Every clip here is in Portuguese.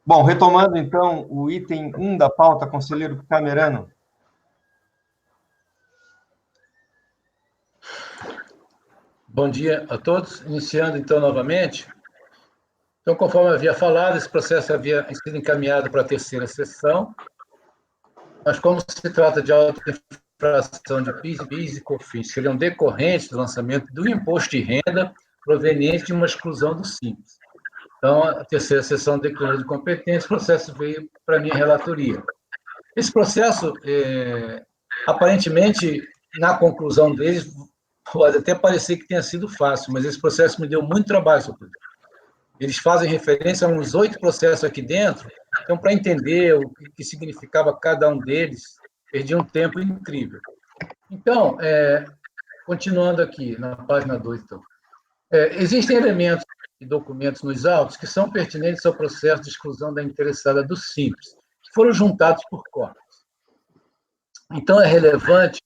Bom, retomando, então, o item 1 da pauta, conselheiro Camerano. Bom dia a todos. Iniciando, então, novamente. Então, conforme eu havia falado, esse processo havia sido encaminhado para a terceira sessão, mas como se trata de autoinfração de PIS, BIS e COFINS, seriam decorrentes do lançamento do imposto de renda proveniente de uma exclusão do Simples. Então, a terceira sessão declarou de competência, o processo veio para a minha relatoria. Esse processo, aparentemente, na conclusão deles, pode até parecer que tenha sido fácil, mas esse processo me deu muito trabalho, senhor presidente. Eles fazem referência a uns 8 processos aqui dentro, então, para entender o que significava cada um deles, perdi um tempo incrível. Então, continuando aqui, na página 2, então. Existem elementos e documentos nos autos que são pertinentes ao processo de exclusão da interessada do Simples, que foram juntados por cópias. Então, é relevante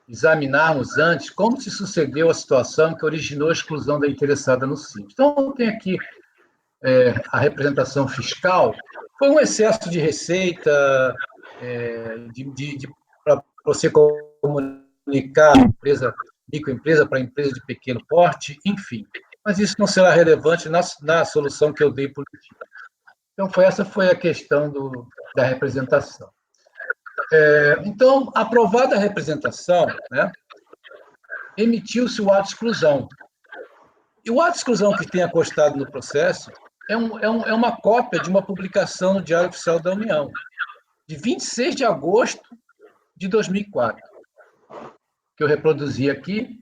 examinarmos antes como se sucedeu a situação que originou a exclusão da interessada no Simples. Então, tem aqui a representação fiscal, foi um excesso de receita, para você comunicar microempresa para empresa de pequeno porte, enfim. Mas isso não será relevante na solução que eu dei por aqui. Então, essa foi a questão da representação. Então, aprovada a representação, né, emitiu-se o ato de exclusão. E o ato de exclusão que tem acostado no processo é uma cópia de uma publicação no Diário Oficial da União, de 26 de agosto de 2004, que eu reproduzi aqui.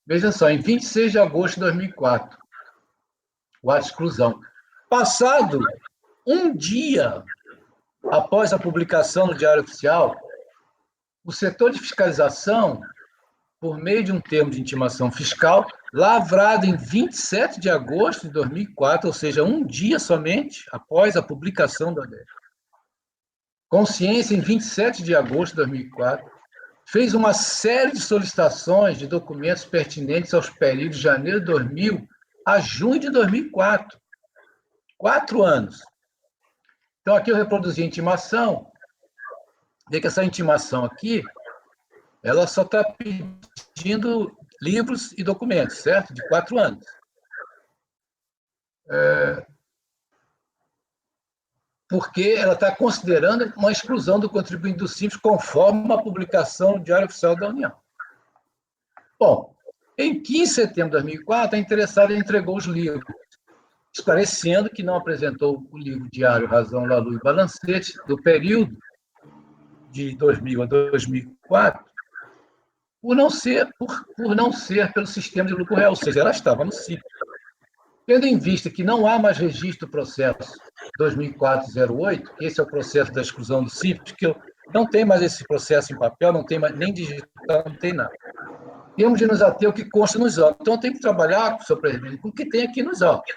Veja só, em 26 de agosto de 2004, o ato de exclusão. Passado um dia após a publicação no Diário Oficial, o setor de fiscalização, por meio de um termo de intimação fiscal, lavrado em 27 de agosto de 2004, ou seja, um dia somente após a publicação da lei. Consciência, em 27 de agosto de 2004, fez uma série de solicitações de documentos pertinentes aos períodos de janeiro de 2000 a junho de 2004. 4 anos. Então, aqui eu reproduzi a intimação. Vê que essa intimação aqui, ela só está pedindo livros e documentos, certo? De 4 anos. Porque ela está considerando uma exclusão do contribuinte do Simples conforme uma publicação no Diário Oficial da União. Bom, em 15 de setembro de 2004, a interessada entregou os livros, esclarecendo que não apresentou o livro Diário Razão, Lalu e Balancete do período de 2000 a 2004, por não ser pelo sistema de lucro real, ou seja, ela estava no Simples. Tendo em vista que não há mais registro do processo 2004-08, que esse é o processo da exclusão do Simples, que eu não tem mais esse processo em papel, não tem mais nem digital, não tem nada. Temos de nos ater ao que consta nos autos. Então, eu tenho que trabalhar, senhor presidente, com o que tem aqui nos autos.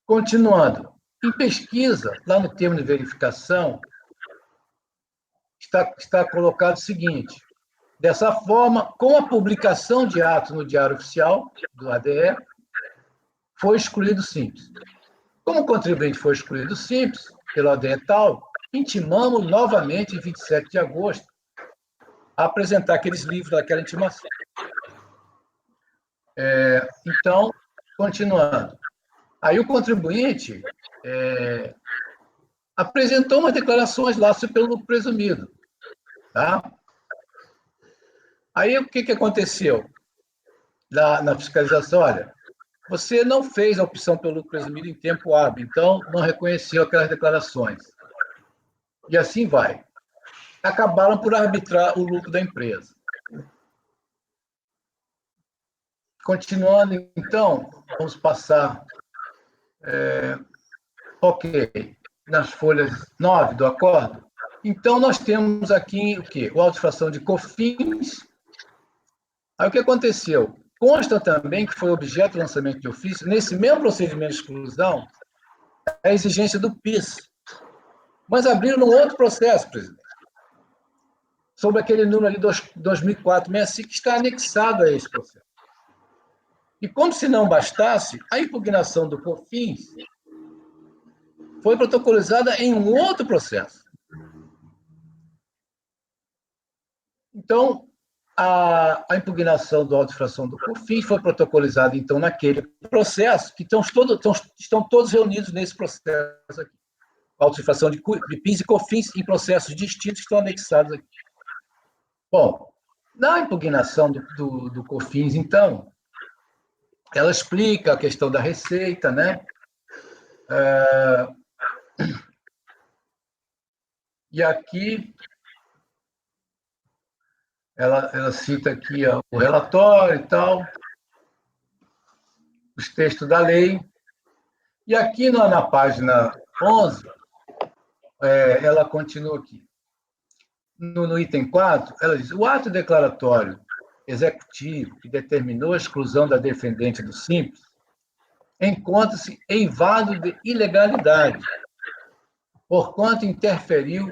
Continuando. Em pesquisa, lá no termo de verificação, está colocado o seguinte: dessa forma, com a publicação de atos no Diário Oficial do ADE, foi excluído o Simples. Como o contribuinte foi excluído o Simples, pelo ADE tal, intimamos novamente, em 27 de agosto, a apresentar aqueles livros daquela intimação. Então, continuando. Aí o contribuinte apresentou umas declarações lá pelo lucro presumido. Tá? Aí o que aconteceu na fiscalização? Olha, você não fez a opção pelo lucro presumido em tempo hábil, então não reconheceu aquelas declarações. E assim vai. Acabaram por arbitrar o lucro da empresa. Continuando, então, vamos passar. Ok, nas folhas 9 do acordo. Então, nós temos aqui o quê? O auto-infração de COFINS. Aí, o que aconteceu? Consta também que foi objeto do lançamento de ofício, nesse mesmo procedimento de exclusão, a exigência do PIS. Mas abriram um outro processo, presidente, sobre aquele número ali, 2004-65, que está anexado a esse processo. E como se não bastasse, a impugnação do COFINS foi protocolizada em um outro processo. Então, a impugnação do auto de infração do COFINS foi protocolizada, então, naquele processo, que estão todos reunidos nesse processo aqui. Auto de infração de PIS e COFINS em processos distintos que estão anexados aqui. Bom, na impugnação do COFINS, então, ela explica a questão da receita, né? E aqui ela cita aqui o relatório e tal, os textos da lei. E aqui na página 11, ela continua aqui. No item 4, ela diz: o ato declaratório executivo que determinou a exclusão da defendente do Simples encontra-se eivado de ilegalidade, porquanto interferiu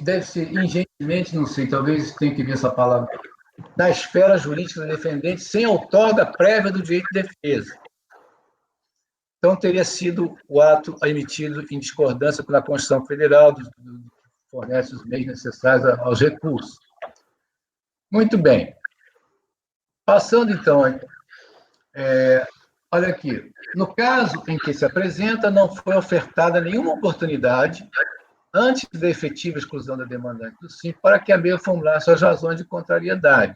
deve ser ingentemente, não sei, talvez tenha que ver essa palavra, na esfera jurídica do defendente, sem outorga prévia do direito de defesa. Então, teria sido o ato emitido em discordância com a Constituição Federal, que fornece os meios necessários aos recursos. Muito bem. Passando, então, olha aqui. No caso em que se apresenta, não foi ofertada nenhuma oportunidade antes da efetiva exclusão da demandante do Simples para que a mesma formulasse as razões de contrariedade,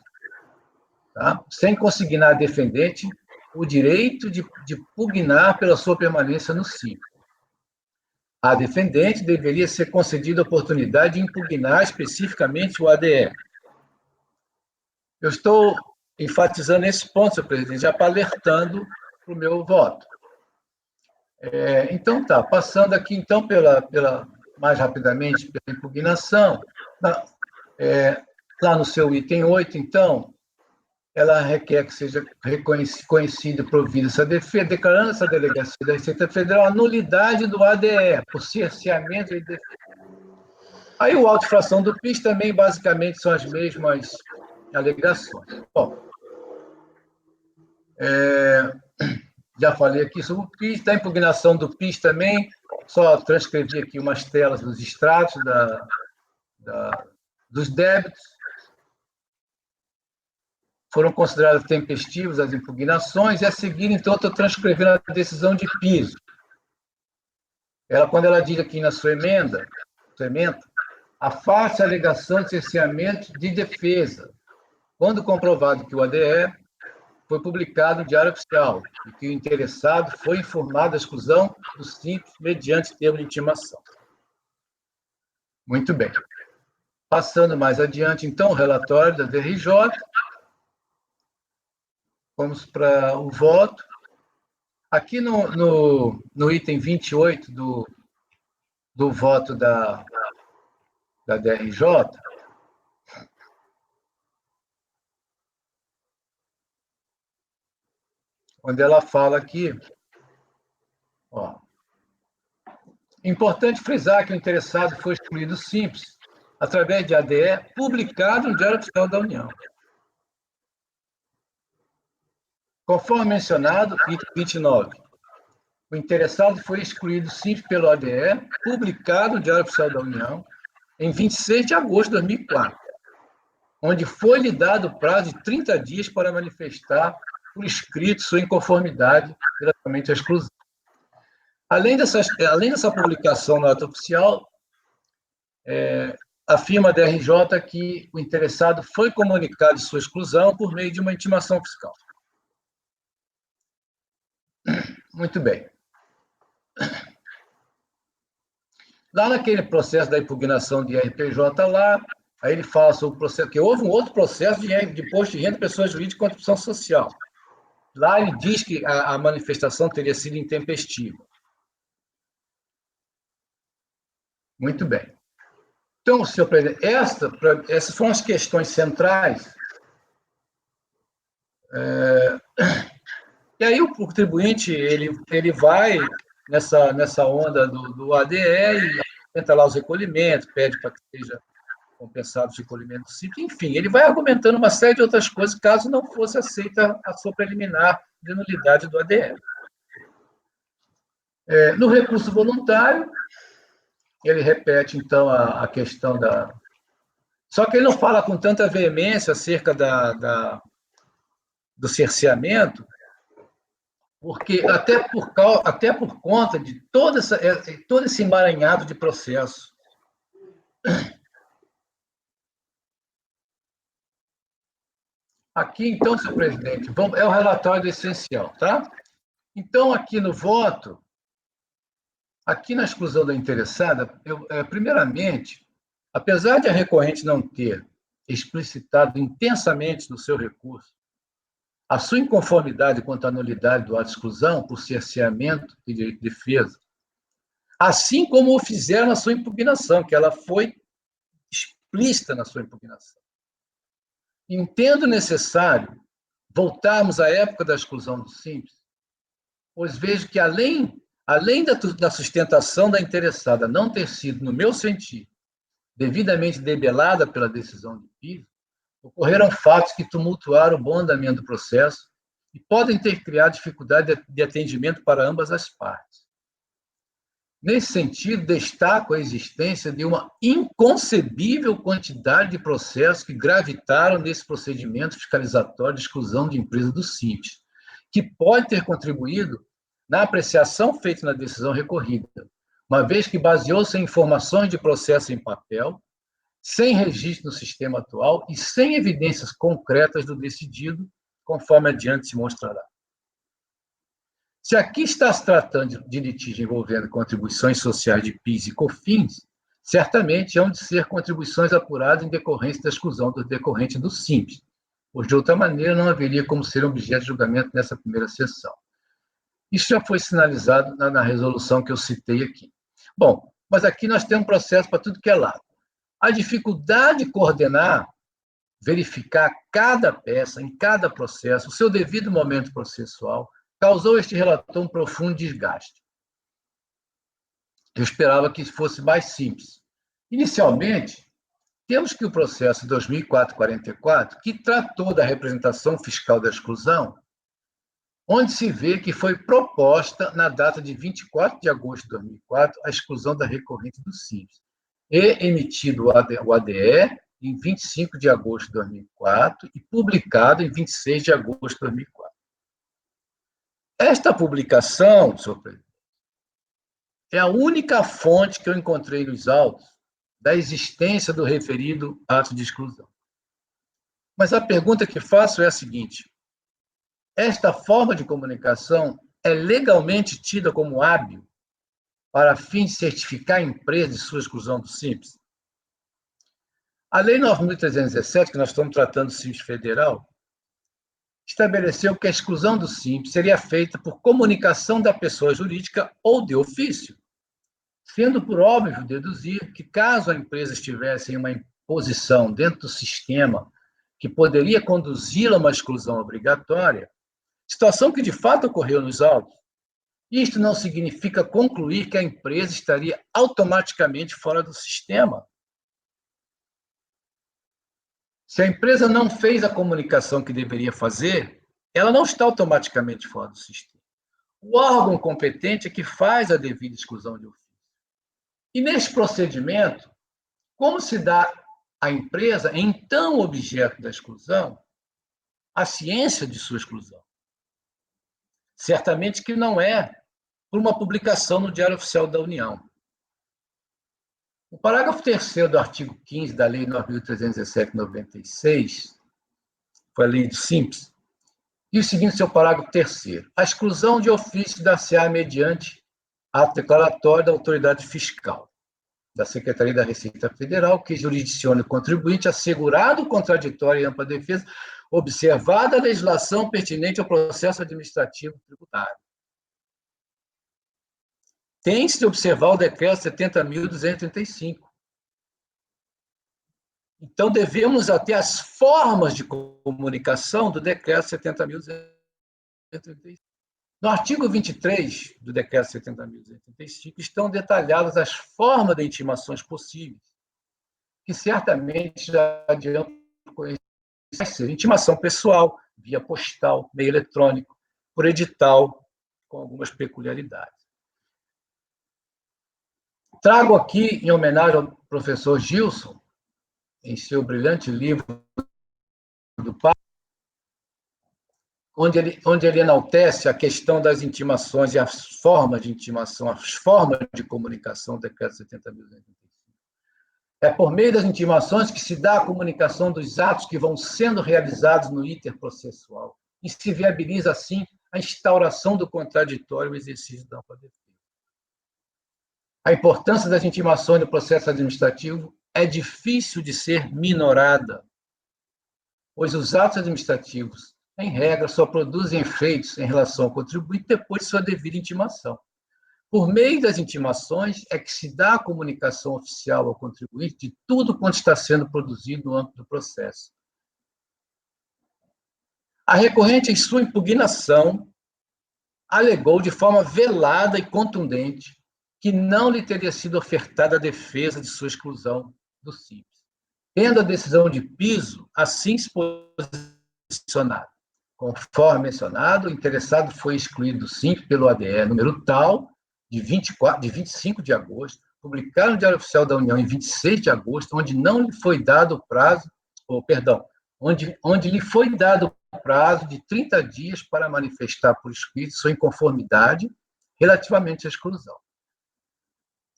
tá? Sem consignar à defendente o direito de pugnar pela sua permanência no Simples. A defendente deveria ser concedida a oportunidade de impugnar especificamente o ADE. Eu estou enfatizando esse ponto, senhor presidente, já para alertando para o meu voto. Então, tá, passando aqui, então, mais rapidamente, pela impugnação, lá no seu item 8, então, ela requer que seja reconhecida e provida essa defesa, declarando essa delegacia da Receita Federal a nulidade do ADE, por cerceamento e defesa. Aí, o auto de infração do PIS também, basicamente, são as mesmas alegações. Bom, já falei aqui sobre o PIS, da impugnação do PIS também, só transcrevi aqui umas telas dos extratos dos débitos. Foram consideradas tempestivas as impugnações, e a seguir, então, estou transcrevendo a decisão de piso. Quando ela diz aqui na sua emenda, afaste a alegação de cerceamento de defesa, quando comprovado que o ADE foi publicado no Diário Oficial e que o interessado foi informado da exclusão do Simples mediante termo de intimação. Muito bem. Passando mais adiante, então, o relatório da DRJ. Vamos para o voto. Aqui no item 28 do voto da DRJ, onde ela fala aqui, importante frisar que o interessado foi excluído simples, através de ADE, publicado no Diário Oficial da União. Conforme mencionado, item 29, o interessado foi excluído simples pelo ADE, publicado no Diário Oficial da União, em 26 de agosto de 2004, onde foi-lhe dado o prazo de 30 dias para manifestar por escrito sua inconformidade diretamente à exclusão. Além dessa publicação na ata oficial, afirma a DRJ que o interessado foi comunicado de sua exclusão por meio de uma intimação fiscal. Muito bem. Lá naquele processo da impugnação de RPJ, aí ele fala sobre o processo, que houve um outro processo de imposto de renda de pessoas jurídicas e contribuição social. Lá ele diz que a manifestação teria sido intempestiva. Muito bem. Então, senhor presidente, essas foram as questões centrais. E aí o contribuinte ele vai nessa onda do ADE e tenta lá os recolhimentos, pede para que seja compensado os recolhimentos simples, enfim, ele vai argumentando uma série de outras coisas caso não fosse aceita a sua preliminar de nulidade do ADE. No recurso voluntário, ele repete, então, a questão da... Só que ele não fala com tanta veemência acerca do cerceamento, porque até por conta de todo esse emaranhado de processo. Aqui, então, senhor presidente, é o relatório do essencial, tá? Então, aqui no voto, aqui na exclusão da interessada, primeiramente, apesar de a recorrente não ter explicitado intensamente no seu recurso a sua inconformidade quanto à nulidade do ato de exclusão por cerceamento de direito de defesa, assim como o fizeram na sua impugnação, que ela foi explícita na sua impugnação. Entendo necessário voltarmos à época da exclusão do simples, pois vejo que, além da sustentação da interessada não ter sido, no meu sentir, devidamente debelada pela decisão de piso, ocorreram fatos que tumultuaram o bom andamento do processo e podem ter criado dificuldade de atendimento para ambas as partes. Nesse sentido, destaco a existência de uma inconcebível quantidade de processos que gravitaram nesse procedimento fiscalizatório de exclusão de empresa do Simples, que pode ter contribuído na apreciação feita na decisão recorrida, uma vez que baseou-se em informações de processo em papel, sem registro no sistema atual e sem evidências concretas do decidido, conforme adiante se mostrará. Se aqui está se tratando de litígio envolvendo contribuições sociais de PIS e COFINS, certamente hão de ser contribuições apuradas em decorrência da exclusão do decorrente do Simples, pois de outra maneira não haveria como ser objeto de julgamento nessa primeira sessão. Isso já foi sinalizado na resolução que eu citei aqui. Bom, mas aqui nós temos um processo para tudo que é lado. A dificuldade de coordenar, verificar cada peça, em cada processo, o seu devido momento processual, causou este relator um profundo desgaste. Eu esperava que fosse mais simples. Inicialmente, temos que o processo 2004-44, que tratou da representação fiscal da exclusão, onde se vê que foi proposta, na data de 24 de agosto de 2004, a exclusão da recorrente do Simples, e emitido o ADE em 25 de agosto de 2004 e publicado em 26 de agosto de 2004. Esta publicação, senhor presidente, é a única fonte que eu encontrei nos autos da existência do referido ato de exclusão. Mas a pergunta que faço é a seguinte: esta forma de comunicação é legalmente tida como hábil para fim de certificar a empresa de sua exclusão do Simples? A Lei 9.317, que nós estamos tratando do Simples Federal, estabeleceu que a exclusão do Simples seria feita por comunicação da pessoa jurídica ou de ofício, sendo por óbvio deduzir que, caso a empresa estivesse em uma posição dentro do sistema que poderia conduzi-la a uma exclusão obrigatória, situação que de fato ocorreu nos autos, isto não significa concluir que a empresa estaria automaticamente fora do sistema. Se a empresa não fez a comunicação que deveria fazer, ela não está automaticamente fora do sistema. O órgão competente é que faz a devida exclusão de ofício. E neste procedimento, como se dá à empresa, então objeto da exclusão, a ciência de sua exclusão? Certamente que não é por uma publicação no Diário Oficial da União. O parágrafo 3º do artigo 15 da Lei 9.317/96, foi a lei do Simples, diz o seguinte, seu parágrafo 3º: a exclusão de ofício dar-se-á mediante ato declaratório da autoridade fiscal, da Secretaria da Receita Federal, que jurisdicione o contribuinte assegurado o contraditório e ampla defesa, observada a legislação pertinente ao processo administrativo tributário. Tem-se de observar o decreto 70.235. Então, devemos até as formas de comunicação do decreto 70.235. No artigo 23 do decreto 70.235 estão detalhadas as formas de intimações possíveis, que certamente já adiantam conhecer. Intimação pessoal, via postal, meio eletrônico, por edital, com algumas peculiaridades. Trago aqui, em homenagem ao professor Gilson, em seu brilhante livro do Pai, onde ele enaltece a questão das intimações e as formas de intimação, as formas de comunicação do Decreto 70.285. É por meio das intimações que se dá a comunicação dos atos que vão sendo realizados no iter processual e se viabiliza, assim, a instauração do contraditório e o exercício da ampla defesa. A importância das intimações no processo administrativo é difícil de ser minorada, pois os atos administrativos, em regra, só produzem efeitos em relação ao contribuinte depois de sua devida intimação. Por meio das intimações é que se dá a comunicação oficial ao contribuinte de tudo quanto está sendo produzido no âmbito do processo. A recorrente, em sua impugnação, alegou de forma velada e contundente que não lhe teria sido ofertada a defesa de sua exclusão do Simples, tendo a decisão de piso assim se posicionado. Conforme mencionado, o interessado foi excluído do Simples pelo ADE número tal, de 25 de agosto, publicado no Diário Oficial da União em 26 de agosto, onde não lhe foi dado o prazo, onde lhe foi dado o prazo de 30 dias para manifestar por escrito sua inconformidade relativamente à exclusão.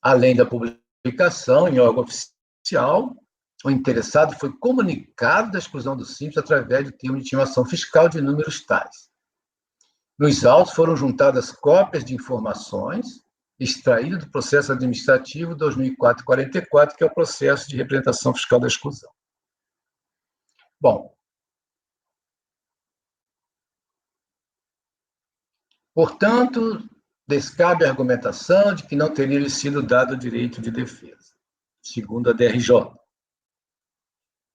Além da publicação em órgão oficial, o interessado foi comunicado da exclusão do Simples através do termo de intimação fiscal de números tais. Nos autos foram juntadas cópias de informações extraídas do processo administrativo 2004-44, que é o processo de representação fiscal da exclusão. Bom, portanto, descabe a argumentação de que não teria lhe sido dado o direito de defesa, segundo a DRJ.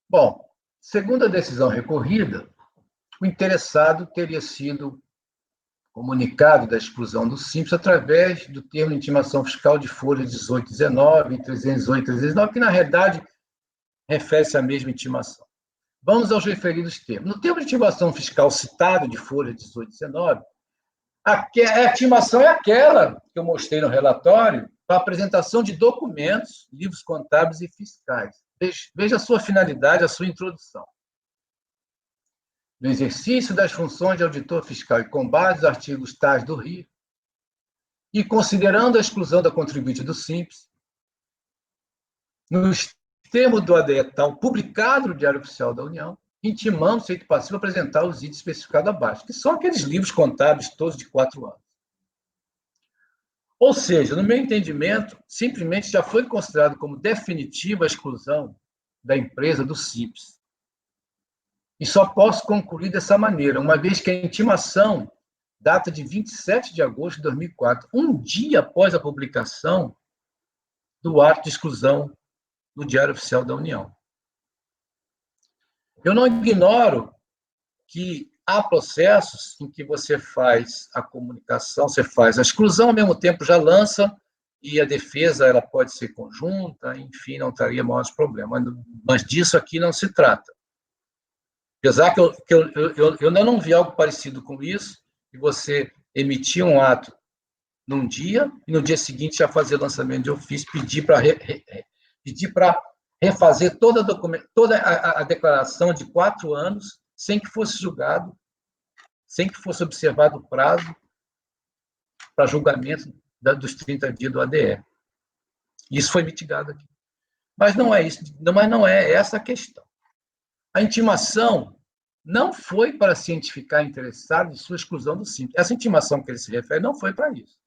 Bom, segundo a decisão recorrida, o interessado teria sido comunicado da exclusão do Simples através do termo de intimação fiscal de folha 1819 e 308 e 309, que, na realidade, refere-se à mesma intimação. Vamos aos referidos termos. No termo de intimação fiscal citado de folha 1819, a intimação é aquela que eu mostrei no relatório para a apresentação de documentos, livros contábeis e fiscais. Veja a sua finalidade, a sua introdução. No exercício das funções de auditor fiscal e com base nos artigos tais do RIF, e considerando a exclusão da contribuinte do Simples, nos termos do ADE tal, publicado no Diário Oficial da União, intimamos o feito passivo a apresentar os itens especificados abaixo, que são aqueles livros contábeis todos de 4 anos. Ou seja, no meu entendimento, simplesmente já foi considerado como definitiva a exclusão da empresa do Simples. E só posso concluir dessa maneira, uma vez que a intimação data de 27 de agosto de 2004, um dia após a publicação do ato de exclusão no Diário Oficial da União. Eu não ignoro que há processos em que você faz a comunicação, você faz a exclusão, ao mesmo tempo já lança, e a defesa ela pode ser conjunta, enfim, não traria maiores problemas. Mas disso aqui não se trata. Apesar que eu ainda não vi algo parecido com isso, que você emitir um ato num dia e no dia seguinte já fazer lançamento de ofício, pedir para refazer toda a declaração de 4 anos sem que fosse julgado, sem que fosse observado o prazo para julgamento dos 30 dias do ADE. Isso foi mitigado aqui. Mas não é isso, mas não é essa a questão. A intimação não foi para cientificar interessado de sua exclusão do Simples. Essa intimação que ele se refere não foi para isso.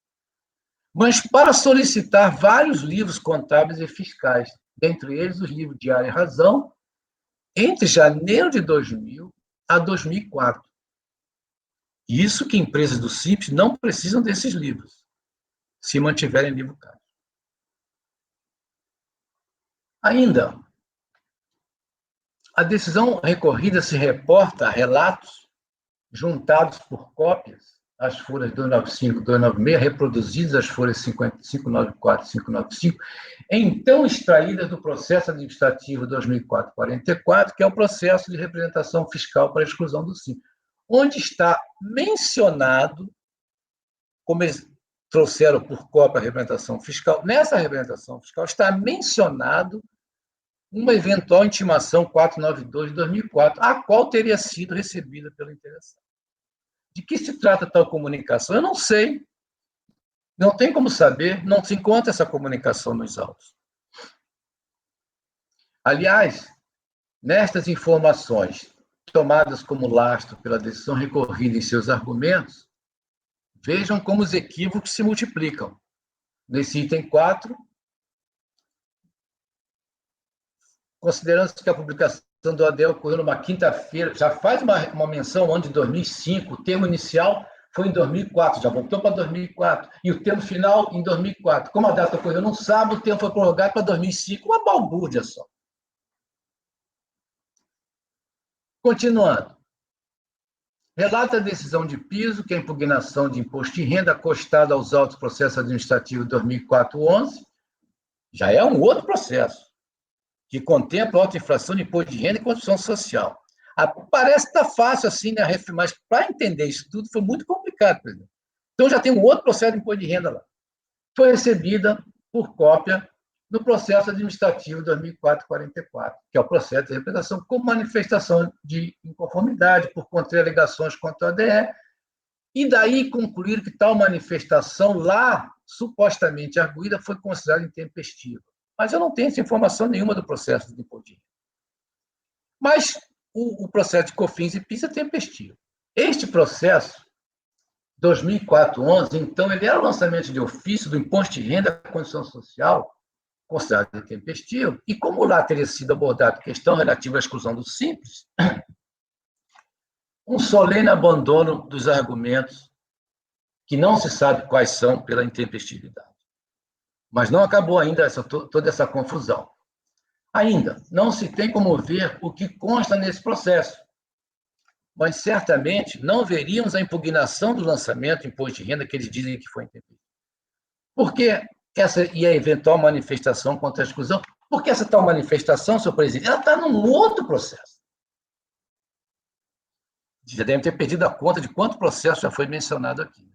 Mas para solicitar vários livros contábeis e fiscais, dentre eles os livros Diário e Razão, entre janeiro de 2000 a 2004. Isso que empresas do Simples não precisam desses livros, se mantiverem livro caro. Ainda, a decisão recorrida se reporta a relatos juntados por cópias, as folhas 295 e 296, reproduzidas as folhas 594 e 595, então extraídas do processo administrativo 2004-44, que é o processo de representação fiscal para a exclusão do Simples, onde está mencionado trouxeram por cópia a representação fiscal. Nessa representação fiscal está mencionado uma eventual intimação 492 de 2004, a qual teria sido recebida pelo interessado. De que se trata tal comunicação? Eu não sei. Não tem como saber, não se encontra essa comunicação nos autos. Aliás, nestas informações tomadas como lastro pela decisão recorrida em seus argumentos, vejam como os equívocos se multiplicam. Nesse item 4, considerando-se que a publicação do ADE ocorreu numa quinta-feira, já faz uma menção ao ano de 2005, o termo inicial foi em 2004, já voltou para 2004, e o termo final em 2004. Como a data ocorreu num sábado, o termo foi prorrogado para 2005, uma balbúrdia só. Continuando. Relata a decisão de piso que a impugnação de imposto de renda acostada aos autos processos administrativos 2004-11 já é um outro processo, que contempla autoinfração de imposto de renda e construção social. Parece que está fácil assim, né? Mas para entender isso tudo foi muito complicado, presidente. Então já tem um outro processo de imposto de renda lá. Foi recebida por cópia no processo administrativo 2004-44, que é o processo de representação com manifestação de inconformidade por contra-alegações contra o ADE, e daí concluir que tal manifestação lá, supostamente arguída, foi considerada intempestiva. Mas eu não tenho essa informação nenhuma do processo de imposto de renda. Mas o processo de COFINS e PIS é tempestivo. Este processo, 2004-11, então, ele era o lançamento de ofício do imposto de renda à condição social, considerado intempestivo, e como lá teria sido abordada a questão relativa à exclusão do simples, um solene abandono dos argumentos, que não se sabe quais são, pela intempestividade. Mas não acabou ainda toda essa confusão. Ainda, não se tem como ver o que consta nesse processo, mas certamente não veríamos a impugnação do lançamento do imposto de renda que eles dizem que foi intempestivo. Por que essa e a eventual manifestação contra a exclusão? Porque essa tal manifestação, senhor presidente, ela está num outro processo. Já devem ter perdido a conta de quanto processo já foi mencionado aqui.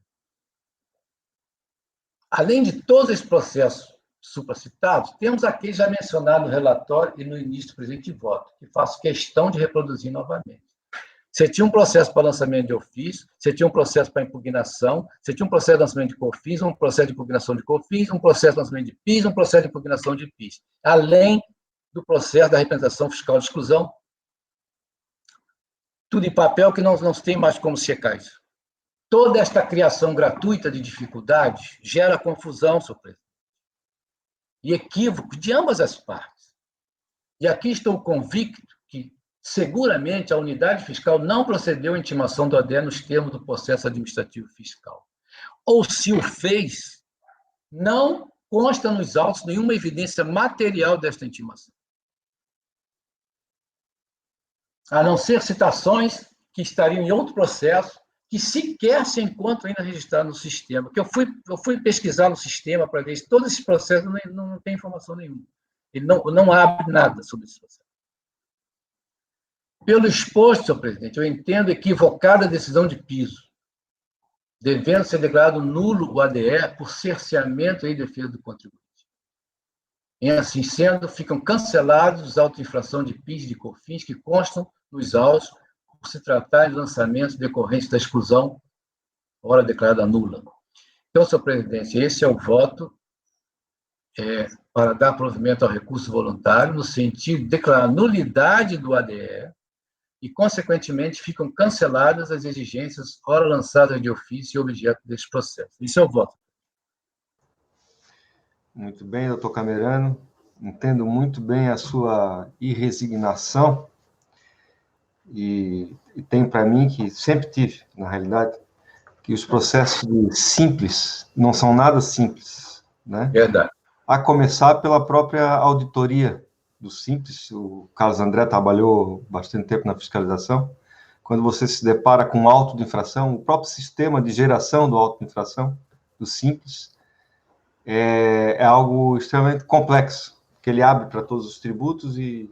Além de todos esses processos supracitados, temos aquele já mencionado no relatório e no início do presente voto, que faço questão de reproduzir novamente. Você tinha um processo para lançamento de ofício, você tinha um processo para impugnação, você tinha um processo de lançamento de COFINS, um processo de impugnação de COFINS, um processo de lançamento de PIS, um processo de impugnação de PIS, além do processo da representação fiscal de exclusão. Tudo em papel que não se tem mais como checar isso. Toda esta criação gratuita de dificuldades gera confusão, senhor presidente, e equívoco de ambas as partes. E aqui estou convicto que, seguramente, a unidade fiscal não procedeu à intimação do ADE nos termos do processo administrativo fiscal. Ou, se o fez, não consta nos autos nenhuma evidência material desta intimação. A não ser citações que estariam em outro processo, que sequer se encontram ainda registrados no sistema. Que eu fui pesquisar no sistema para ver se todos esses processos não tem informação nenhuma. Ele não abre nada sobre esse processo. Pelo exposto, senhor presidente, eu entendo equivocada a decisão de piso, devendo ser declarado nulo o ADE por cerceamento em defesa do contribuinte. Em assim sendo, ficam cancelados os autos de infração de PIS e de COFINS que constam nos autos por se tratar de lançamentos decorrentes da exclusão, ora declarada nula. Então, senhor presidente, esse é o voto para dar provimento ao recurso voluntário, no sentido de declarar nulidade do ADE e, consequentemente, ficam canceladas as exigências ora lançadas de ofício e objeto deste processo. Esse é o voto. Muito bem, doutor Camerano. Entendo muito bem a sua irresignação e tenho para mim, que sempre tive, na realidade, que os processos simples não são nada simples, né? Verdade. A começar pela própria auditoria do Simples. O Carlos André trabalhou bastante tempo na fiscalização. Quando você se depara com um auto de infração, o próprio sistema de geração do auto de infração, do Simples, é algo extremamente complexo, que ele abre para todos os tributos e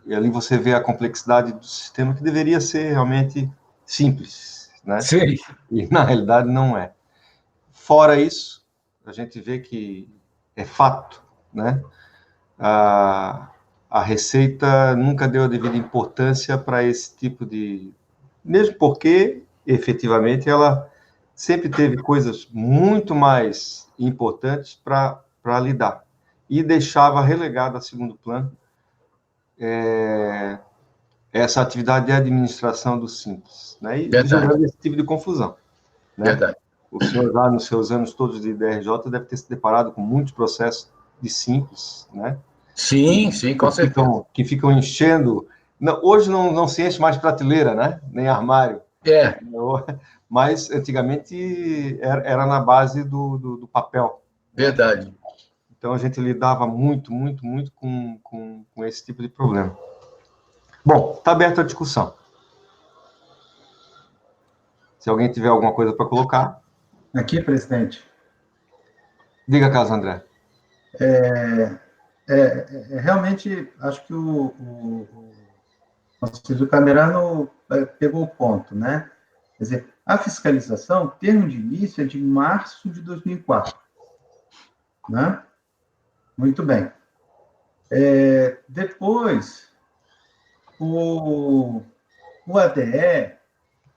ali você vê a complexidade do sistema, que deveria ser realmente simples, né? Sim. E, na realidade, não é. Fora isso, a gente vê que é fato, né? A Receita nunca deu a devida importância para esse tipo de... Mesmo porque, efetivamente, ela sempre teve coisas muito mais importantes para lidar. E deixava relegada a segundo plano essa atividade de administração do Simples, né? E gerando esse tipo de confusão, né? Verdade. O senhor, lá nos seus anos todos de DRJ, deve ter se deparado com muitos processos de Simples, né? Sim, com certeza. Que ficam enchendo... Não, hoje não se enche mais prateleira, né? Nem armário. É. Mas, antigamente, era na base do papel. Verdade. Então, a gente lidava muito com esse tipo de problema. Bom, está aberta a discussão. Se alguém tiver alguma coisa para colocar. Aqui, presidente. Diga, Carlos André. Realmente, acho que o conselheiro Camerano pegou o ponto, né? Quer dizer, a fiscalização, o termo de início é de março de 2004, né? Muito bem. Depois, o ADE,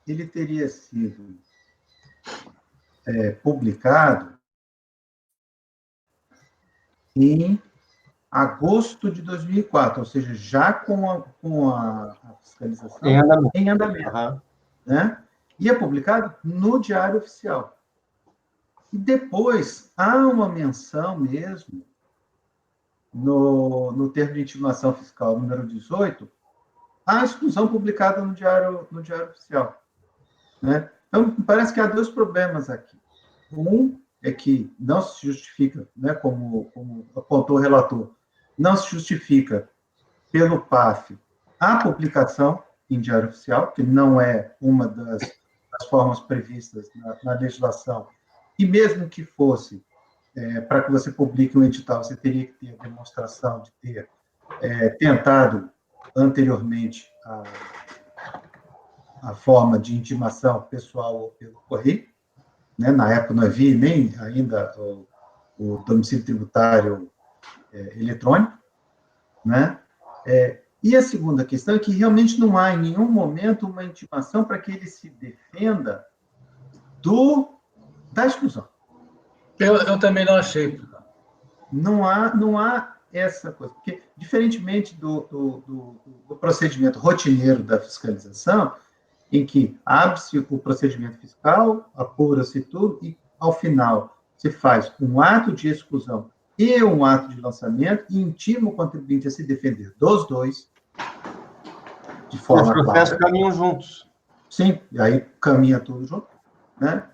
ele teria sido publicado em agosto de 2004, ou seja, já com a fiscalização em andamento. Uhum. Né? E é publicado no Diário Oficial. E depois, há uma menção mesmo no termo de intimação fiscal número 18, a exclusão publicada no Diário Oficial. Né? Então, parece que há dois problemas aqui. Um é que não se justifica, né, como apontou o relator, não se justifica pelo PAF a publicação em Diário Oficial, que não é uma das formas previstas na legislação, e mesmo que fosse, para que você publique um edital, você teria que ter a demonstração de ter tentado anteriormente a forma de intimação pessoal ou pelo correio, né? Na época não havia nem ainda o domicílio tributário eletrônico, né? E a segunda questão é que realmente não há em nenhum momento uma intimação para que ele se defenda da exclusão. Eu também não achei. Não há essa coisa, porque, diferentemente do procedimento rotineiro da fiscalização, em que abre-se o procedimento fiscal, apura-se tudo, e, ao final, se faz um ato de exclusão e um ato de lançamento, e intima o contribuinte a se defender dos dois, de forma clara. Os processos caminham juntos. Sim, e aí caminha tudo junto. Né?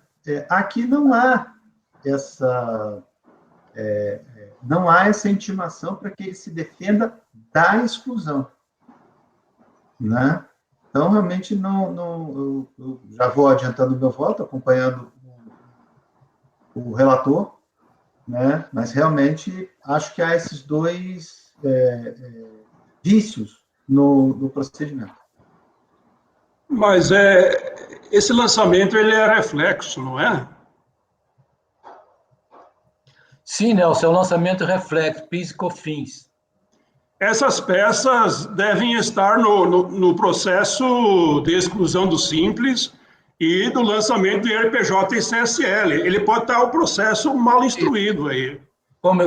Aqui não há essa intimação para que ele se defenda da exclusão. Né? Então, realmente, eu já vou adiantando o meu voto, acompanhando o relator, né? Mas, realmente, acho que há esses dois vícios no procedimento. Mas esse lançamento ele é reflexo, não é? Sim, Nelson, é o lançamento reflexo, PIS e COFINS. Essas peças devem estar no processo de exclusão do Simples e do lançamento do IRPJ e CSL. Ele pode estar o processo mal instruído aí.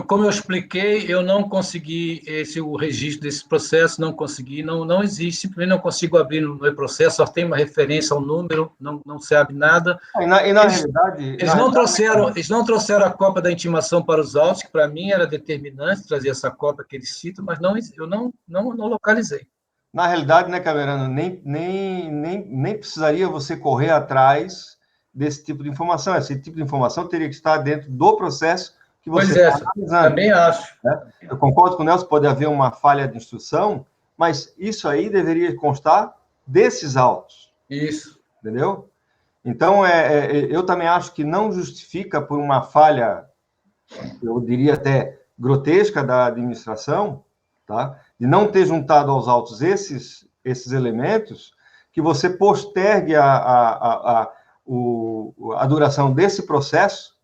Como eu expliquei, eu não consegui o registro desse processo, não existe, simplesmente não consigo abrir no processo, só tem uma referência ao número, não se abre nada. Na realidade... Eles não trouxeram a cópia da intimação para os autos, que para mim era determinante trazer essa cópia que eles citam, mas eu não localizei. Na realidade, né, Camerano, nem precisaria você correr atrás desse tipo de informação. Esse tipo de informação teria que estar dentro do processo que você está analisando. Também acho. Né? Eu concordo com o Nelson, pode haver uma falha de instrução, mas isso aí deveria constar desses autos. Isso. Entendeu? Então, eu também acho que não justifica por uma falha, eu diria até grotesca da administração, tá? De não ter juntado aos autos esses elementos, que você postergue a duração desse processo,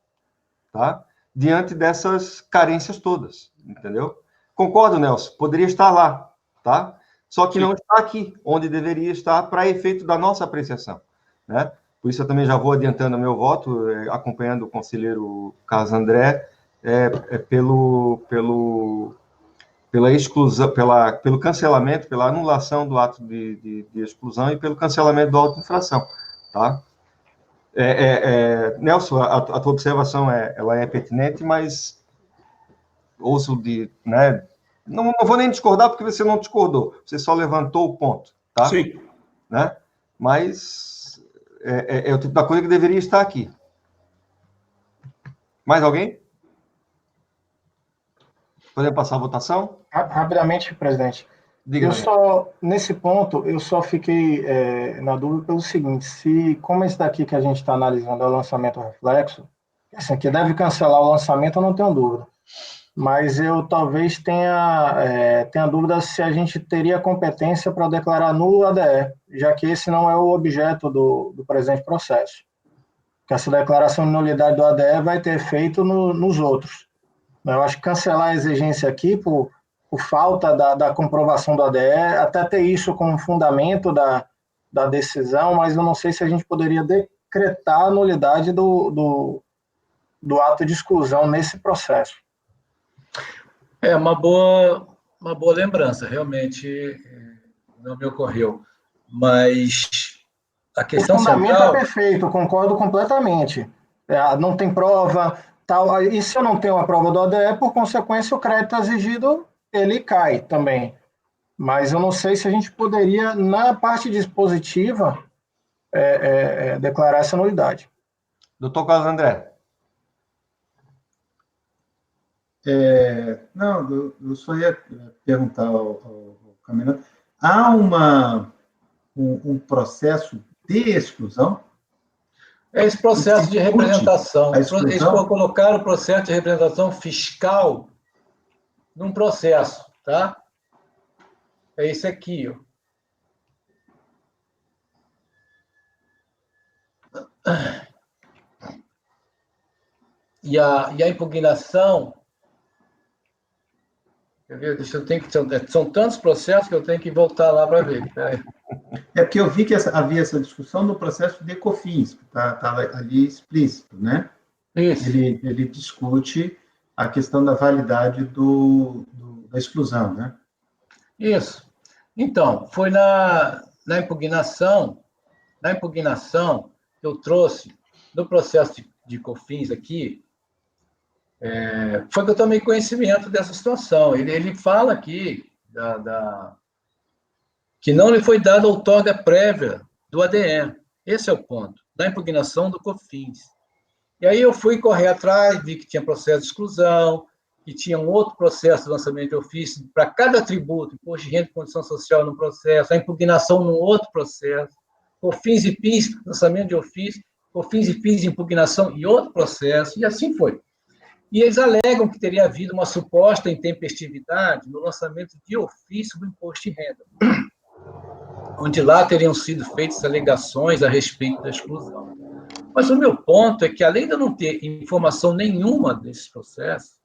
tá? Diante dessas carências todas, entendeu? Concordo, Nelson, poderia estar lá, tá? Só que não está aqui, onde deveria estar para efeito da nossa apreciação, né? Por isso eu também já vou adiantando o meu voto, acompanhando o conselheiro Carlos André, pela exclusão, pelo cancelamento, pela anulação do ato de exclusão e pelo cancelamento do auto de infração, tá? Nelson, a tua observação ela é pertinente, mas ouço né? Não vou nem discordar porque você não discordou, você só levantou o ponto, tá? Sim. Né? Mas é o tipo da coisa que deveria estar aqui. Mais alguém? Podemos passar a votação? Rapidamente, presidente. Diga, Nesse ponto, eu só fiquei na dúvida pelo seguinte, como esse daqui que a gente está analisando é o lançamento reflexo, assim, que deve cancelar o lançamento, eu não tenho dúvida. Mas eu talvez tenha dúvida se a gente teria competência para declarar nulo o ADE, já que esse não é o objeto do presente processo. Que essa declaração de nulidade do ADE vai ter efeito nos outros. Eu acho que cancelar a exigência aqui, por falta da comprovação do ADE, até ter isso como fundamento da decisão, mas eu não sei se a gente poderia decretar a nulidade do ato de exclusão nesse processo. É uma boa lembrança, realmente não me ocorreu. Mas a questão o fundamento central... é perfeito, concordo completamente. Não tem prova, tal. E se eu não tenho a prova do ADE, por consequência, o crédito exigido, ele cai também. Mas eu não sei se a gente poderia, na parte dispositiva, declarar essa nulidade. Doutor Carlos André. Não, eu só ia perguntar ao Caminante, há um processo de exclusão? Esse processo de representação, eles colocaram o processo de representação fiscal num processo, tá? É esse aqui, ó. E a impugnação... São tantos processos que eu tenho que voltar lá para ver. É porque eu vi que havia essa discussão no processo de COFINS, que está ali explícito, né? Isso. Ele discute a questão da validade da exclusão, né? Isso. Então, foi na impugnação, eu trouxe, no processo de COFINS aqui, foi que eu tomei conhecimento dessa situação. Ele fala aqui que não lhe foi dada outorga prévia do ADE. Esse é o ponto, da impugnação do COFINS. E aí eu fui correr atrás, vi que tinha processo de exclusão, que tinha um outro processo de lançamento de ofício para cada tributo, imposto de renda e condição social num processo, a impugnação num outro processo, COFINS e PIS, lançamento de ofício, COFINS e PIS, impugnação e outro processo, e assim foi. E eles alegam que teria havido uma suposta intempestividade no lançamento de ofício do imposto de renda, onde lá teriam sido feitas alegações a respeito da exclusão. Mas o meu ponto é que, além de eu não ter informação nenhuma desse processo,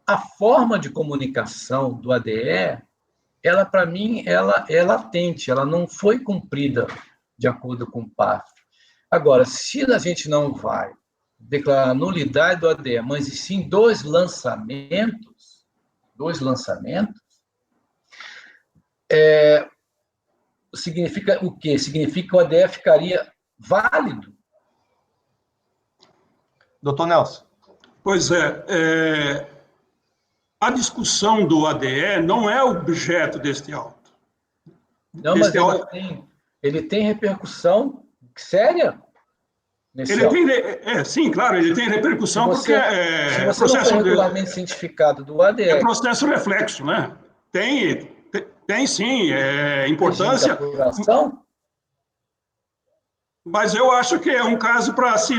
a forma de comunicação do ADE, ela, para mim, ela é latente, ela não foi cumprida de acordo com o PAF. Agora, se a gente não vai declarar a nulidade do ADE, mas e sim dois lançamentos, significa o quê? Significa que o ADE ficaria válido. Doutor Nelson. Pois a discussão do ADE não é objeto deste auto. Não, mas ele tem repercussão séria nesse auto. Sim, claro, ele tem repercussão porque se você não for regularmente cientificado do ADE... É processo reflexo, né? Tem sim, importância. Mas eu acho que é um caso para se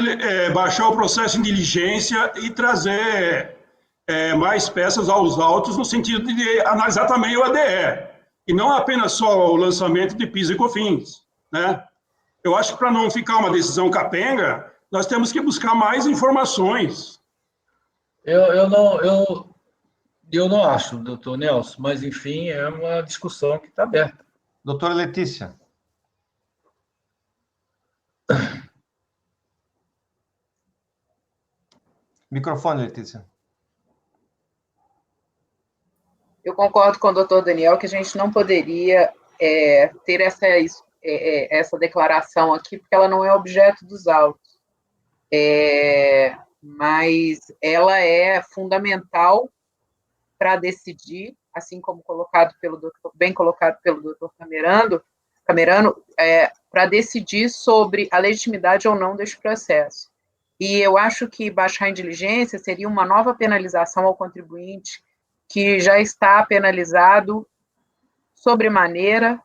baixar o processo em diligência e trazer mais peças aos autos no sentido de analisar também o ADE. e não apenas só o lançamento de PIS e COFINS, né? Eu acho que para não ficar uma decisão capenga, nós temos que buscar mais informações. Eu não acho, doutor Nelson, mas, enfim, é uma discussão que está aberta. Doutora Letícia. Microfone, Letícia. Eu concordo com o doutor Daniel que a gente não poderia ter essa declaração aqui, porque ela não é objeto dos autos. Mas ela é fundamental para decidir, assim como bem colocado pelo doutor Camerano, para decidir sobre a legitimidade ou não deste processo. E eu acho que baixar em diligência seria uma nova penalização ao contribuinte que já está penalizado sobremaneira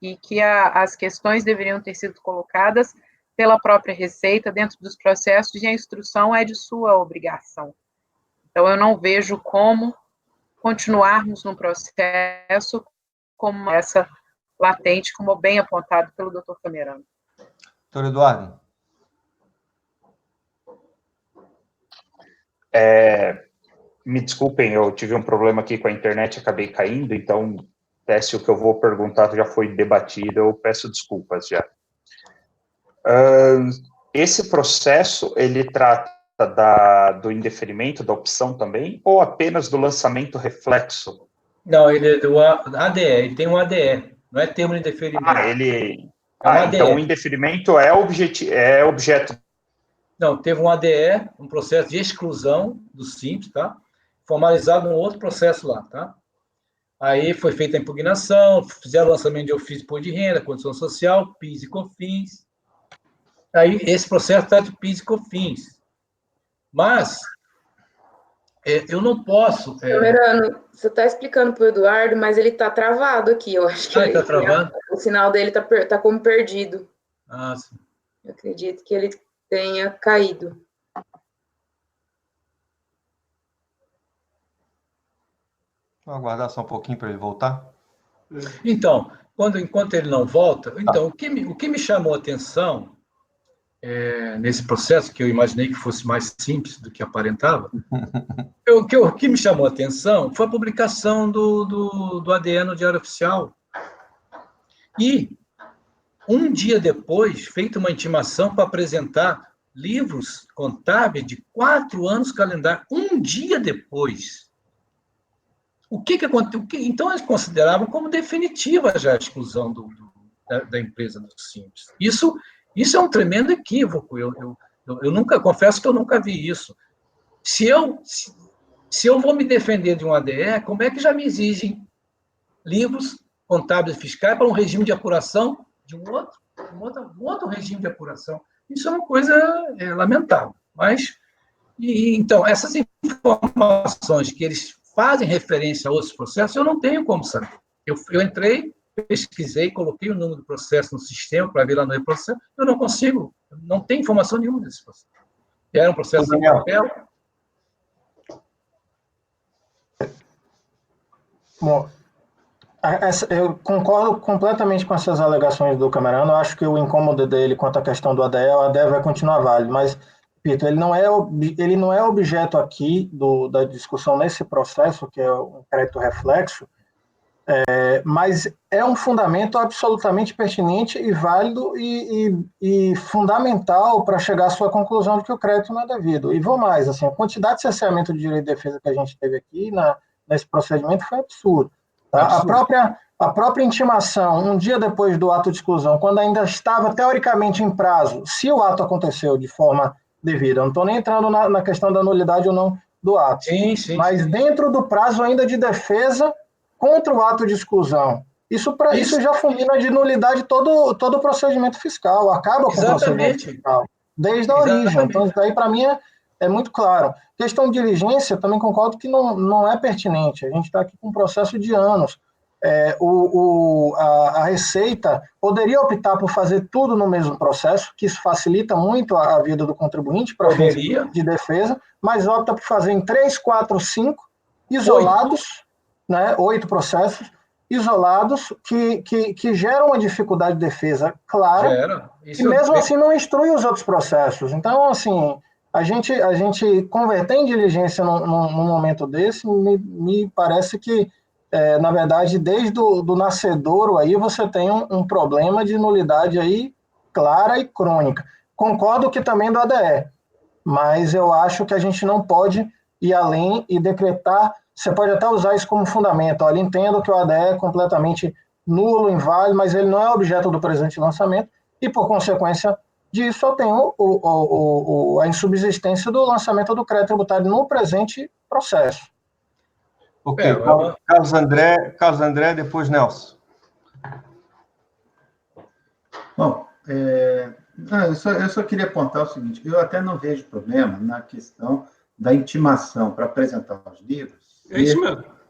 e que as questões deveriam ter sido colocadas pela própria Receita dentro dos processos e a instrução é de sua obrigação. Então, eu não vejo como continuarmos no processo como essa latente, como bem apontado pelo doutor Camerano. Doutor Eduardo. Me desculpem, eu tive um problema aqui com a internet, acabei caindo, então, se o que eu vou perguntar já foi debatido, eu peço desculpas já. Esse processo, ele trata do indeferimento da opção também, ou apenas do lançamento reflexo? Não, ele é do ADE, ele tem um ADE, não é termo de indeferimento. Então o indeferimento é objeto. Não, teve um ADE, um processo de exclusão do Simples, tá? Formalizado um outro processo lá, tá? Aí foi feita a impugnação, fizeram o lançamento de ofício de imposto de renda, condição social, PIS e COFINS. Aí esse processo está de PIS e COFINS. Mas eu não posso... Camerano, você está explicando para o Eduardo, mas ele está travado aqui. Eu acho que ele está travando? O sinal dele está como perdido. Ah, sim. Eu acredito que ele tenha caído. Vamos aguardar só um pouquinho para ele voltar? Então, enquanto ele não volta, então, o que me chamou a atenção nesse processo, que eu imaginei que fosse mais simples do que aparentava, o que me chamou a atenção foi a publicação do ADE no Diário Oficial. E, um dia depois, feita uma intimação para apresentar livros contábeis de 4 anos calendário, um dia depois. O que aconteceu? Então, eles consideravam como definitiva já a exclusão da empresa do Simples. Isso é um tremendo equívoco. Eu nunca, confesso que eu nunca vi isso. Se eu vou me defender de um ADE, como é que já me exigem livros contábeis e fiscais para um regime de apuração de um outro regime de apuração? Isso é uma coisa lamentável. Mas, então, essas informações que eles fazem referência a outros processos, eu não tenho como saber. Eu entrei, pesquisei, coloquei o número do processo no sistema para ver lá no processo, eu não consigo, não tenho informação nenhuma desse processo. Era um processo de papel. Bom, eu concordo completamente com essas alegações do Camerano. Eu acho que o incômodo dele quanto à questão do ADE, o ADE vai continuar válido, mas, repito, ele não é objeto aqui da discussão nesse processo, que é o crédito reflexo, mas é um fundamento absolutamente pertinente e válido e fundamental para chegar à sua conclusão de que o crédito não é devido. E vou mais, assim, a quantidade de cerceamento de direito de defesa que a gente teve aqui nesse procedimento foi absurdo. Tá? A própria intimação, um dia depois do ato de exclusão, quando ainda estava teoricamente em prazo, se o ato aconteceu de forma devida, eu não estou nem entrando na questão da nulidade ou não do ato, mas dentro do prazo ainda de defesa contra o ato de exclusão. Isso já fulmina de nulidade todo o procedimento fiscal, acaba com o procedimento fiscal, desde a origem. Então, isso daí, para mim, é muito claro. Questão de diligência, também concordo que não é pertinente. A gente está aqui com um processo de anos. A Receita poderia optar por fazer tudo no mesmo processo, que isso facilita muito a vida do contribuinte para fins de defesa, mas opta por fazer em 3, 4, 5 isolados, 8 processos, isolados que geram uma dificuldade de defesa clara e mesmo assim não instrui os outros processos. Então, assim, a gente converter em diligência num momento desse, me parece que, na verdade, desde do nascedouro aí você tem um problema de nulidade aí clara e crônica. Concordo que também do ADE, mas eu acho que a gente não pode ir além e decretar. Você pode até usar isso como fundamento. Olha, entendo que o ADE é completamente nulo, inválido, mas ele não é objeto do presente lançamento e, por consequência disso, eu tenho a insubsistência do lançamento do crédito tributário no presente processo. Ok, Carlos André, depois Nelson. Bom, eu só queria apontar o seguinte, eu até não vejo problema na questão da intimação para apresentar os livros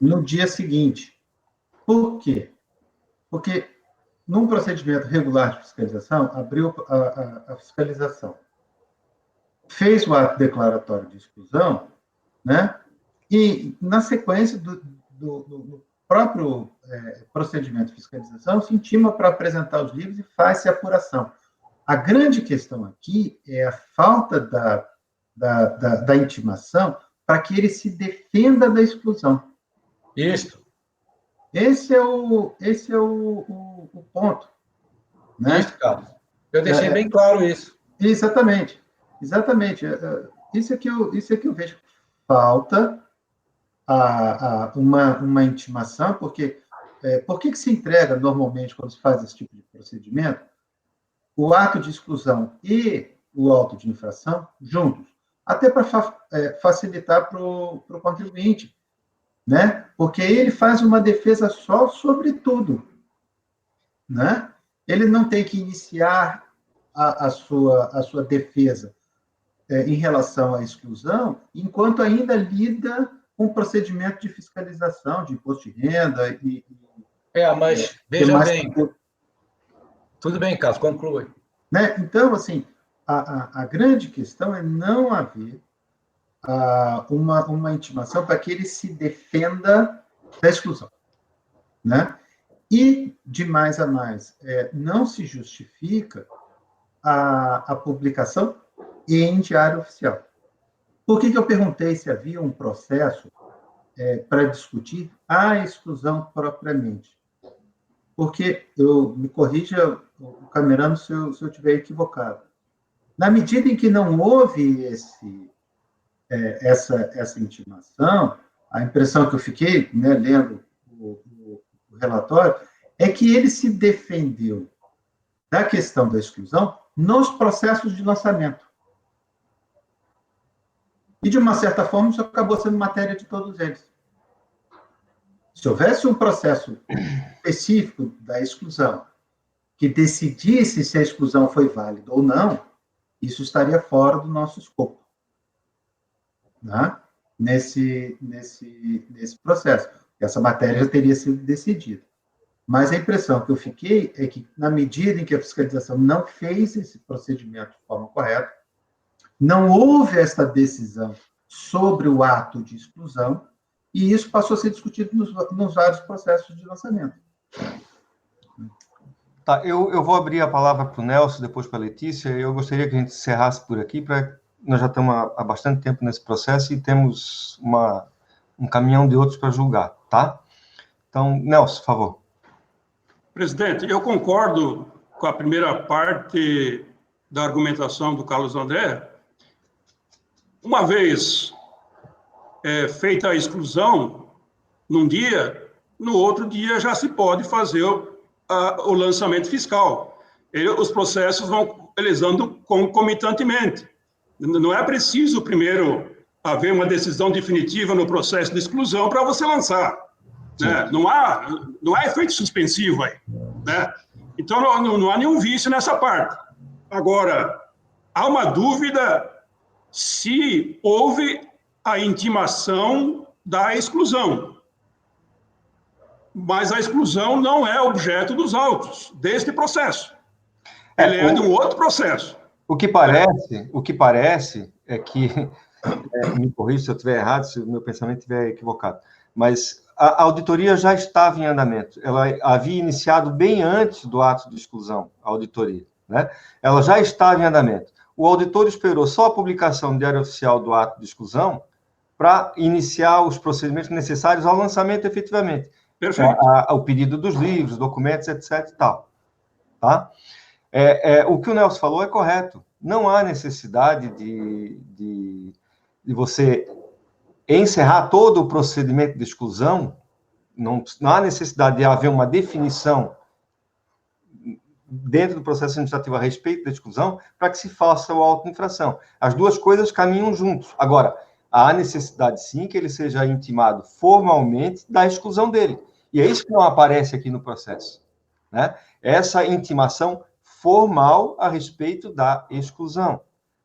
no dia seguinte. Por quê? Porque, num procedimento regular de fiscalização, abriu a fiscalização, fez o ato declaratório de exclusão, né? E, na sequência do próprio procedimento de fiscalização, se intima para apresentar os livros e faz-se a apuração. A grande questão aqui é a falta da intimação para que ele se defenda da exclusão. Isso. Esse é o ponto. Né? Isso, Carlos. Eu deixei bem claro isso. Exatamente. Isso é que eu vejo. Falta uma intimação, porque por que se entrega normalmente, quando se faz esse tipo de procedimento, o ato de exclusão e o auto de infração juntos? Até para facilitar para o contribuinte, né? Porque ele faz uma defesa só sobre tudo, né? Ele não tem que iniciar a sua defesa em relação à exclusão, enquanto ainda lida com o procedimento de fiscalização, de imposto de renda mas veja bem. Tudo bem, Carlos, conclui. Né? Então, assim, a grande questão é não haver uma intimação para que ele se defenda da exclusão. Né? E, de mais a mais, não se justifica a publicação em diário oficial. Por que eu perguntei se havia um processo para discutir a exclusão propriamente? Porque, me corrija, o Camerano, se eu estiver equivocado. Na medida em que não houve essa intimação, a impressão que eu fiquei, né, lendo o relatório, é que ele se defendeu da questão da exclusão nos processos de lançamento. E, de uma certa forma, isso acabou sendo matéria de todos eles. Se houvesse um processo específico da exclusão que decidisse se a exclusão foi válida ou não, isso estaria fora do nosso escopo, né? Nesse processo. Essa matéria já teria sido decidida. Mas a impressão que eu fiquei é que, na medida em que a fiscalização não fez esse procedimento de forma correta, não houve esta decisão sobre o ato de exclusão, e isso passou a ser discutido nos vários processos de lançamento. Tá, eu vou abrir a palavra para o Nelson, depois para a Letícia. Eu gostaria que a gente encerrasse por aqui, nós já estamos há bastante tempo nesse processo e temos um caminhão de outros para julgar, tá? Então, Nelson, por favor. Presidente, eu concordo com a primeira parte da argumentação do Carlos André. Uma vez feita a exclusão, num dia, no outro dia já se pode fazer o lançamento fiscal. Os processos eles andam concomitantemente. Não é preciso, primeiro, haver uma decisão definitiva no processo de exclusão para você lançar. Né? Não há efeito suspensivo aí. Né? Então, não há nenhum vício nessa parte. Agora, há uma dúvida se houve a intimação da exclusão. Mas a exclusão não é objeto dos autos deste processo. Ele é de um outro processo. O que parece é que, me corrija se eu estiver errado, se o meu pensamento estiver equivocado, mas a auditoria já estava em andamento. Ela havia iniciado bem antes do ato de exclusão, a auditoria, né? Ela já estava em andamento. O auditor esperou só a publicação no Diário Oficial do ato de exclusão para iniciar os procedimentos necessários ao lançamento efetivamente. Perfeito. O pedido dos livros, documentos, etc. e tal. Tá? O que o Nelson falou é correto. Não há necessidade de você encerrar todo o procedimento de exclusão, não há necessidade de haver uma definição dentro do processo administrativo a respeito da exclusão para que se faça o auto de infração. As duas coisas caminham juntos. Agora, há necessidade, sim, que ele seja intimado formalmente da exclusão dele. E é isso que não aparece aqui no processo, né? Essa intimação formal a respeito da exclusão,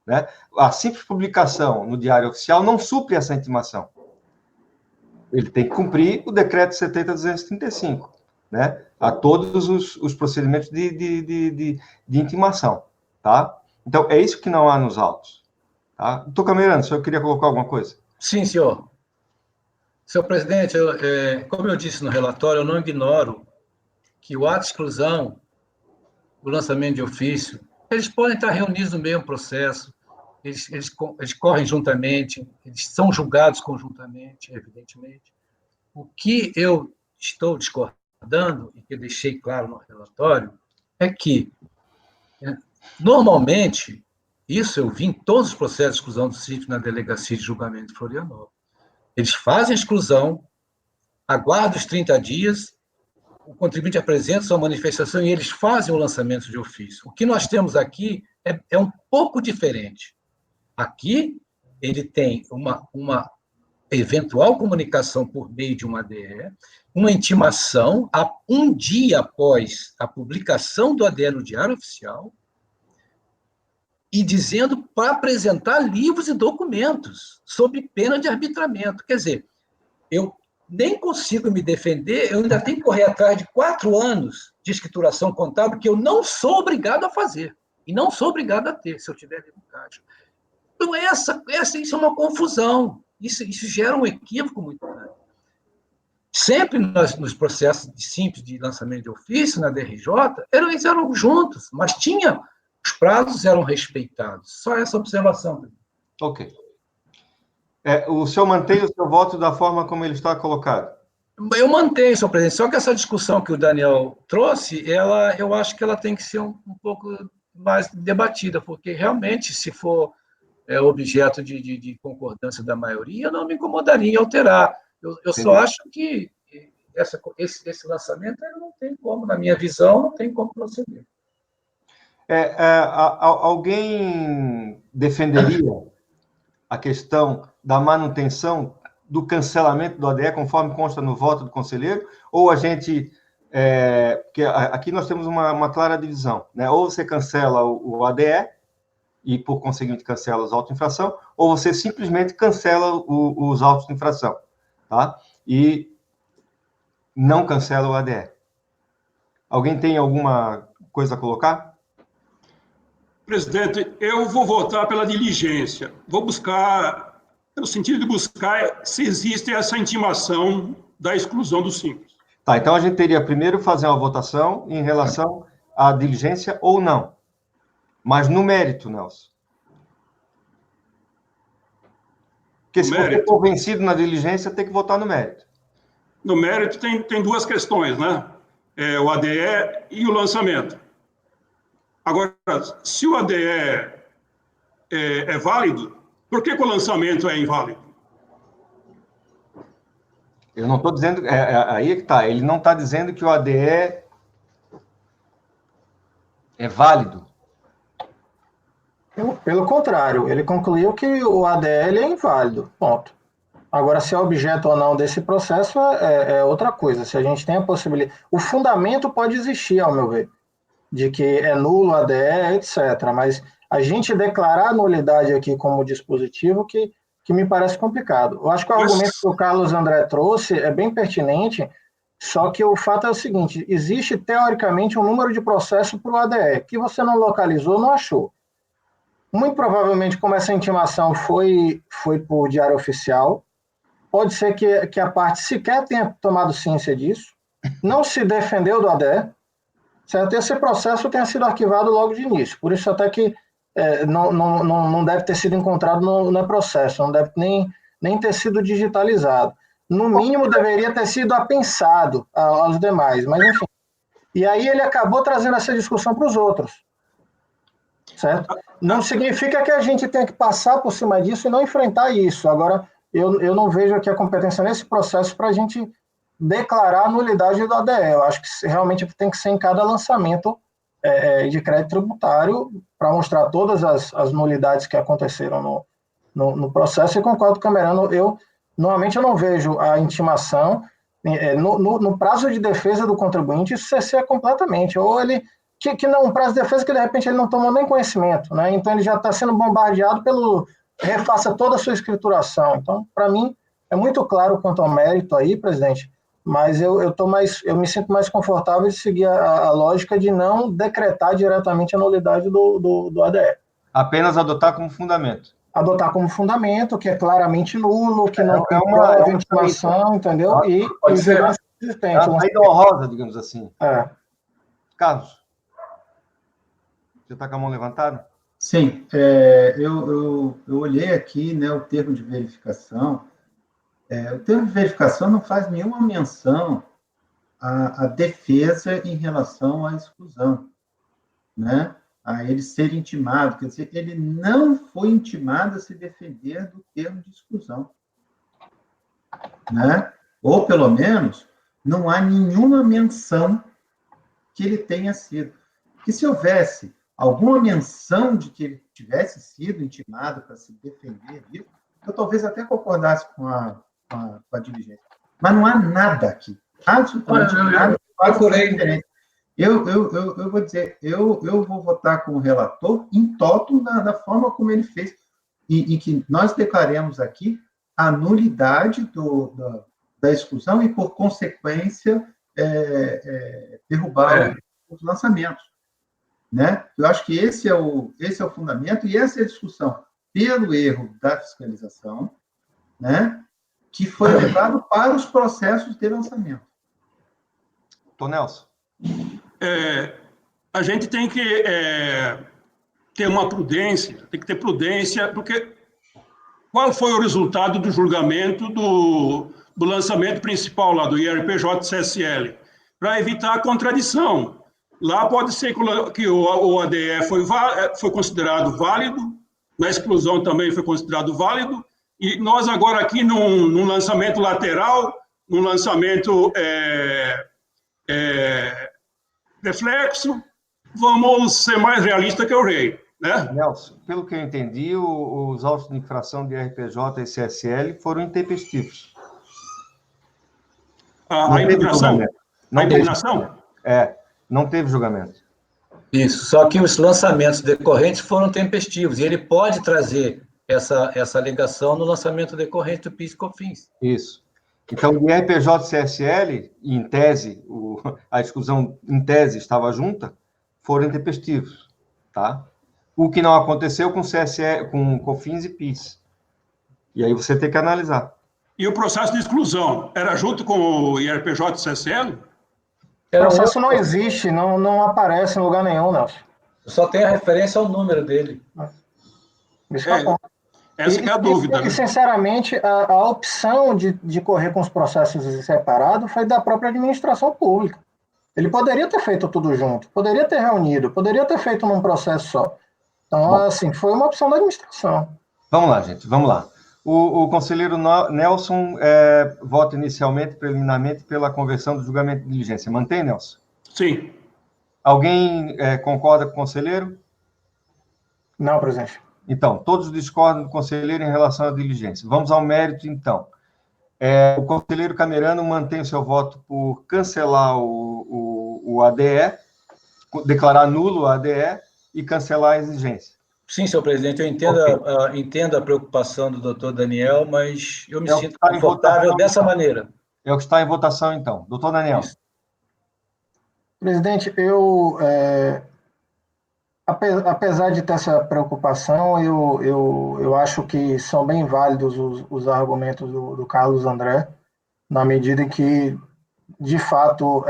né? A simples publicação no Diário Oficial não supre essa intimação. Ele tem que cumprir o decreto 70.235, né? A todos os procedimentos de intimação, tá? Então, é isso que não há nos autos. Tá? Doutor Camerano, o senhor queria colocar alguma coisa? Sim, senhor. Senhor presidente, como eu disse no relatório, eu não ignoro que o ato de exclusão, o lançamento de ofício, eles podem estar reunidos no mesmo processo, eles correm juntamente, eles são julgados conjuntamente, evidentemente. O que eu estou discordando, e que eu deixei claro no relatório, é que, normalmente, isso eu vi em todos os processos de exclusão do sítio na Delegacia de Julgamento de Florianópolis. Eles fazem a exclusão, aguardam os 30 dias, o contribuinte apresenta sua manifestação e eles fazem o lançamento de ofício. O que nós temos aqui é um pouco diferente. Aqui, ele tem uma eventual comunicação por meio de uma ADE, uma intimação um dia após a publicação do ADE no Diário Oficial, e dizendo para apresentar livros e documentos, sob pena de arbitramento. Quer dizer, eu nem consigo me defender, eu ainda tenho que correr atrás de 4 anos de escrituração contábil que eu não sou obrigado a fazer, e não sou obrigado a ter, se eu tiver livro caixa. Então, isso é uma confusão, isso gera um equívoco muito grande. Sempre nos processos simples de lançamento de ofício, na DRJ, eles eram juntos, mas os prazos eram respeitados. Só essa observação. Ok. O senhor mantém o seu voto da forma como ele está colocado? Eu mantenho, senhor presidente, só que essa discussão que o Daniel trouxe, eu acho que ela tem que ser um pouco mais debatida, porque realmente, se for objeto de concordância da maioria, eu não me incomodaria em alterar. Eu só acho que esse lançamento ele não tem como, na minha visão, não tem como proceder. Alguém defenderia a questão da manutenção do cancelamento do ADE, conforme consta no voto do conselheiro, ou a gente... porque aqui nós temos uma clara divisão, né? Ou você cancela o ADE, e, por conseguinte, cancela os autos de infração, ou você simplesmente cancela os autos de infração, tá? E não cancela o ADE. Alguém tem alguma coisa a colocar? Presidente, eu vou votar pela diligência. Vou buscar, no sentido de buscar se existe essa intimação da exclusão do simples. Tá, então a gente teria primeiro fazer uma votação em relação à diligência ou não. Mas no mérito, Nelson. Porque se você for vencido na diligência, tem que votar no mérito. No mérito tem 2 questões, né? O ADE e o lançamento. Agora, se o ADE é válido, por que o lançamento é inválido? Eu não estou dizendo... aí é que está. Ele não está dizendo que o ADE é válido. Pelo contrário, ele concluiu que o ADL é inválido, ponto. Agora, se é objeto ou não desse processo é outra coisa. Se a gente tem a possibilidade... O fundamento pode existir, ao meu ver, de que é nulo ADE, etc. Mas a gente declarar a nulidade aqui como dispositivo que me parece complicado. Eu acho que o argumento que o Carlos André trouxe é bem pertinente, só que o fato é o seguinte, existe, teoricamente, um número de processo para o ADE, que você não localizou, não achou. Muito provavelmente, como essa intimação foi por diário oficial, pode ser que a parte sequer tenha tomado ciência disso, não se defendeu do ADE, certo? Esse processo tenha sido arquivado logo de início, por isso até que não deve ter sido encontrado no processo, não deve nem ter sido digitalizado. No mínimo, deveria ter sido apensado aos demais, mas enfim. E aí ele acabou trazendo essa discussão para os outros, certo? Não significa que a gente tenha que passar por cima disso e não enfrentar isso. Agora, eu não vejo aqui a competência nesse processo para a gente declarar a nulidade do ADE. Eu acho que realmente tem que ser em cada lançamento de crédito tributário para mostrar todas as nulidades que aconteceram no processo. E concordo com o Camerano, normalmente eu não vejo a intimação no prazo de defesa do contribuinte, isso cesseia completamente. Ou ele, que não, um prazo de defesa que de repente ele não tomou nem conhecimento, né? Então ele já está sendo bombardeado refaça toda a sua escrituração. Então, para mim, é muito claro quanto ao mérito aí, presidente, mas eu me sinto mais confortável de seguir a lógica de não decretar diretamente a nulidade do ADE. Apenas adotar como fundamento. Adotar como fundamento, que é claramente nulo, que não comprova intimação, entendeu? E virar existente. É uma saída honrosa, digamos assim. Carlos, você está com a mão levantada? Sim, eu olhei aqui, né, o termo de verificação. O termo de verificação não faz nenhuma menção à defesa em relação à exclusão, né? A ele ser intimado, quer dizer, ele não foi intimado a se defender do termo de exclusão, né? Ou, pelo menos, não há nenhuma menção que ele tenha sido. Porque se houvesse alguma menção de que ele tivesse sido intimado para se defender disso, eu talvez até concordasse com a diligência. Mas não há nada aqui. Absolutamente nada. Eu vou dizer, eu vou votar com o relator em toto da forma como ele fez, e que nós declaremos aqui a nulidade da exclusão e, por consequência, derrubar os lançamentos. Né? Eu acho que esse é o fundamento, e essa é a discussão pelo erro da fiscalização, né, que foi levado para os processos de lançamento. Tom Nelson. A gente tem que ter uma prudência, tem que ter prudência, porque qual foi o resultado do julgamento do lançamento principal lá do IRPJ-CSL? Para evitar a contradição. Lá pode ser que o ADE foi considerado válido, na exclusão também foi considerado válido, e nós agora aqui num lançamento lateral, num lançamento reflexo, vamos ser mais realistas que o rei, né? Nelson, pelo que eu entendi, os autos de infração de RPJ e CSL foram intempestivos. A impugnação? A impugnação? Não teve julgamento. Isso, só que os lançamentos decorrentes foram tempestivos, e ele pode trazer essa alegação no lançamento decorrente do PIS e COFINS. Isso. Então, o IRPJ e CSL, em tese, a exclusão em tese estava junta, foram intempestivos, tá? O que não aconteceu com CSL, com COFINS e PIS. E aí você tem que analisar. E o processo de exclusão era junto com o IRPJ e CSL? O processo não existe, não aparece em lugar nenhum, Nelson. Só tem a referência ao número dele. Essa que é a dúvida. E, sinceramente, a opção de correr com os processos separados foi da própria administração pública. Ele poderia ter feito tudo junto, poderia ter reunido, poderia ter feito num processo só. Então, assim, foi uma opção da administração. Vamos lá, gente, vamos lá. O conselheiro Nelson vota inicialmente, preliminarmente, pela conversão do julgamento de diligência. Mantém, Nelson? Sim. Alguém concorda com o conselheiro? Não, presidente. Então, todos discordam do conselheiro em relação à diligência. Vamos ao mérito, então. O conselheiro Camerano mantém o seu voto por cancelar o ADE, declarar nulo o ADE e cancelar a exigência. Sim, senhor presidente, eu entendo a preocupação do doutor Daniel, mas eu me sinto confortável dessa maneira. É o que está em votação, então. Doutor Daniel. Isso. Presidente, apesar de ter essa preocupação, eu acho que são bem válidos os argumentos do Carlos André, na medida em que, de fato,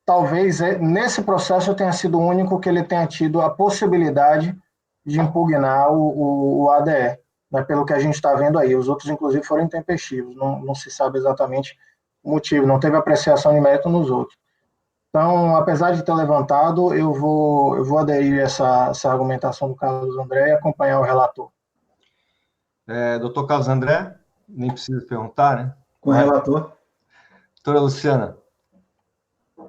talvez nesse processo tenha sido o único que ele tenha tido a possibilidade de impugnar o ADE, né, pelo que a gente está vendo aí. Os outros, inclusive, foram intempestivos, não se sabe exatamente o motivo, não teve apreciação de mérito nos outros. Então, apesar de ter levantado, eu vou aderir a essa argumentação do Carlos André e acompanhar o relator. Doutor Carlos André, nem precisa perguntar, né? Com o relator. Doutora Luciana. Com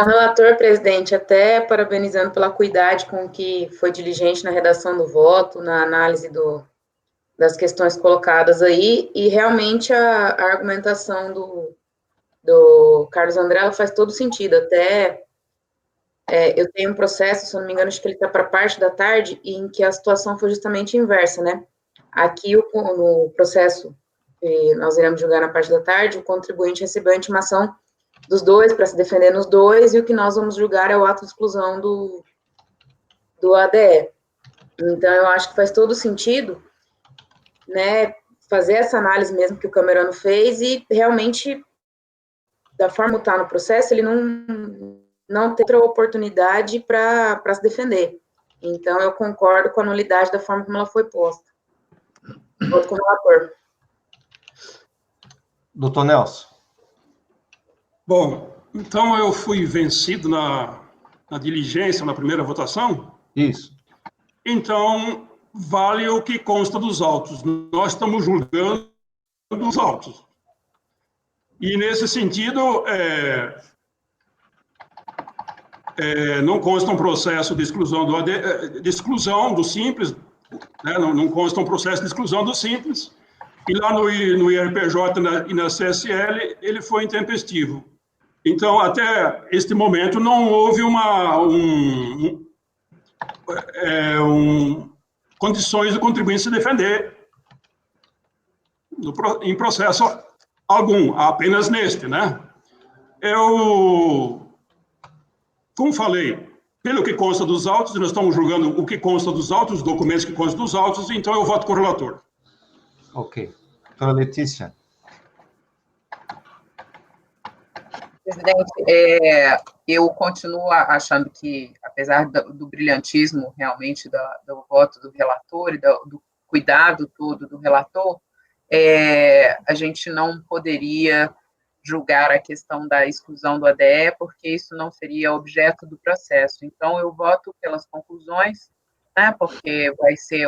o relator, presidente, até parabenizando pela cuidade com que foi diligente na redação do voto, na análise das questões colocadas aí, e realmente a argumentação do Carlos André ela faz todo sentido. Até eu tenho um processo, se eu não me engano, acho que ele está para a parte da tarde, em que a situação foi justamente inversa, né? Aqui, no processo que nós iremos julgar na parte da tarde, o contribuinte recebeu a intimação dos dois para se defender nos dois, e o que nós vamos julgar é o ato de exclusão do ADE. Então, eu acho que faz todo sentido, né, fazer essa análise mesmo que o Camerano fez e realmente, da forma que está no processo, ele não ter outra oportunidade para se defender. Então, eu concordo com a nulidade da forma como ela foi posta. Voto com o relator. Doutor Nelson. Bom, então eu fui vencido na diligência, na primeira votação? Isso. Então, vale o que consta dos autos. Nós estamos julgando os autos. E, nesse sentido, não consta um processo de exclusão de exclusão do Simples, né? Não consta um processo de exclusão do Simples, e lá no IRPJ e na CSL ele foi intempestivo. Então, até este momento, não houve condições do contribuinte se defender em processo algum, apenas neste, né? Como falei, pelo que consta dos autos, nós estamos julgando o que consta dos autos, os documentos que constam dos autos, então eu voto com o relator. Ok. Doutora Letícia. Presidente, eu continuo achando que, apesar do brilhantismo realmente do voto do relator e do cuidado todo do relator, a gente não poderia julgar a questão da exclusão do ADE, porque isso não seria objeto do processo. Então, eu voto pelas conclusões, né, porque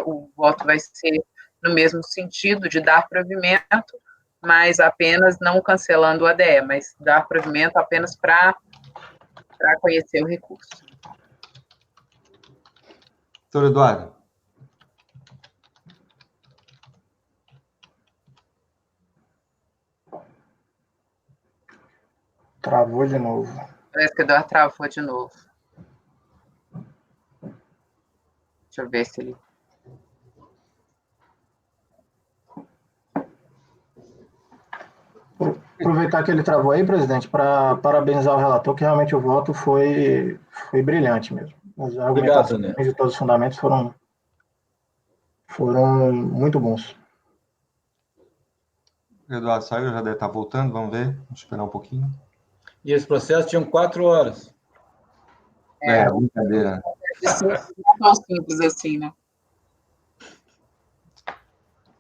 o voto vai ser no mesmo sentido de dar provimento, mas apenas não cancelando o ADE, mas dar provimento apenas para conhecer o recurso. Doutor Eduardo. Travou de novo. Parece que o Eduardo travou de novo. Deixa eu ver se ele... Aproveitar que ele travou aí, presidente, para parabenizar o relator, que realmente o voto foi brilhante mesmo. As argumentações de todos os fundamentos foram muito bons. O Eduardo saiu, já deve estar voltando, vamos ver, vamos esperar um pouquinho. E esse processo tinha 4 horas. Brincadeira. Não é tão simples assim, né?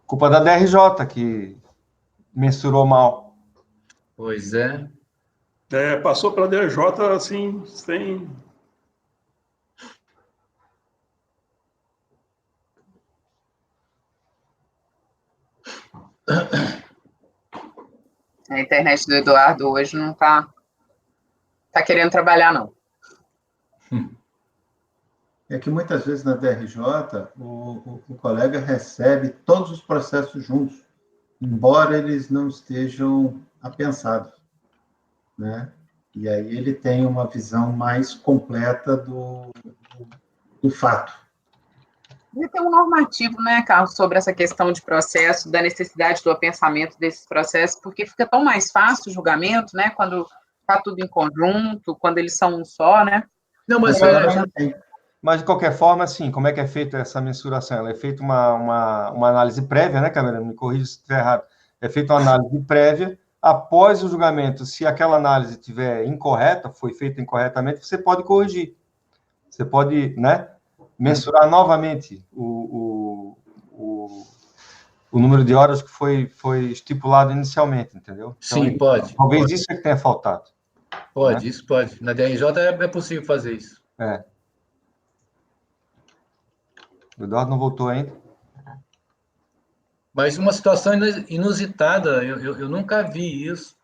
Culpa da DRJ, que mensurou mal. Pois é. Passou pela DRJ, assim, sem... A internet do Eduardo hoje não tá querendo trabalhar, não. É que muitas vezes na DRJ o colega recebe todos os processos juntos, embora eles não estejam apensados, né? E aí ele tem uma visão mais completa do fato. E tem um normativo, né, Carlos, sobre essa questão de processo, da necessidade do apensamento desses processos, porque fica tão mais fácil o julgamento, né, quando está tudo em conjunto, quando eles são um só, né? Não, mas Mas, de qualquer forma, assim, como é que é feita essa mensuração? Ela é feita uma análise prévia, né, Cameron? Me corrija se estiver errado. É feita uma análise prévia. Após o julgamento, se aquela análise estiver incorreta, foi feita incorretamente, você pode corrigir. Você pode, né, mensurar novamente o número de horas que foi estipulado inicialmente, entendeu? Então, sim, pode. Talvez pode. isso é que tenha faltado. Pode, né? isso pode. Na DRJ é possível fazer isso. O Eduardo não voltou ainda. Mas uma situação inusitada, eu nunca vi isso.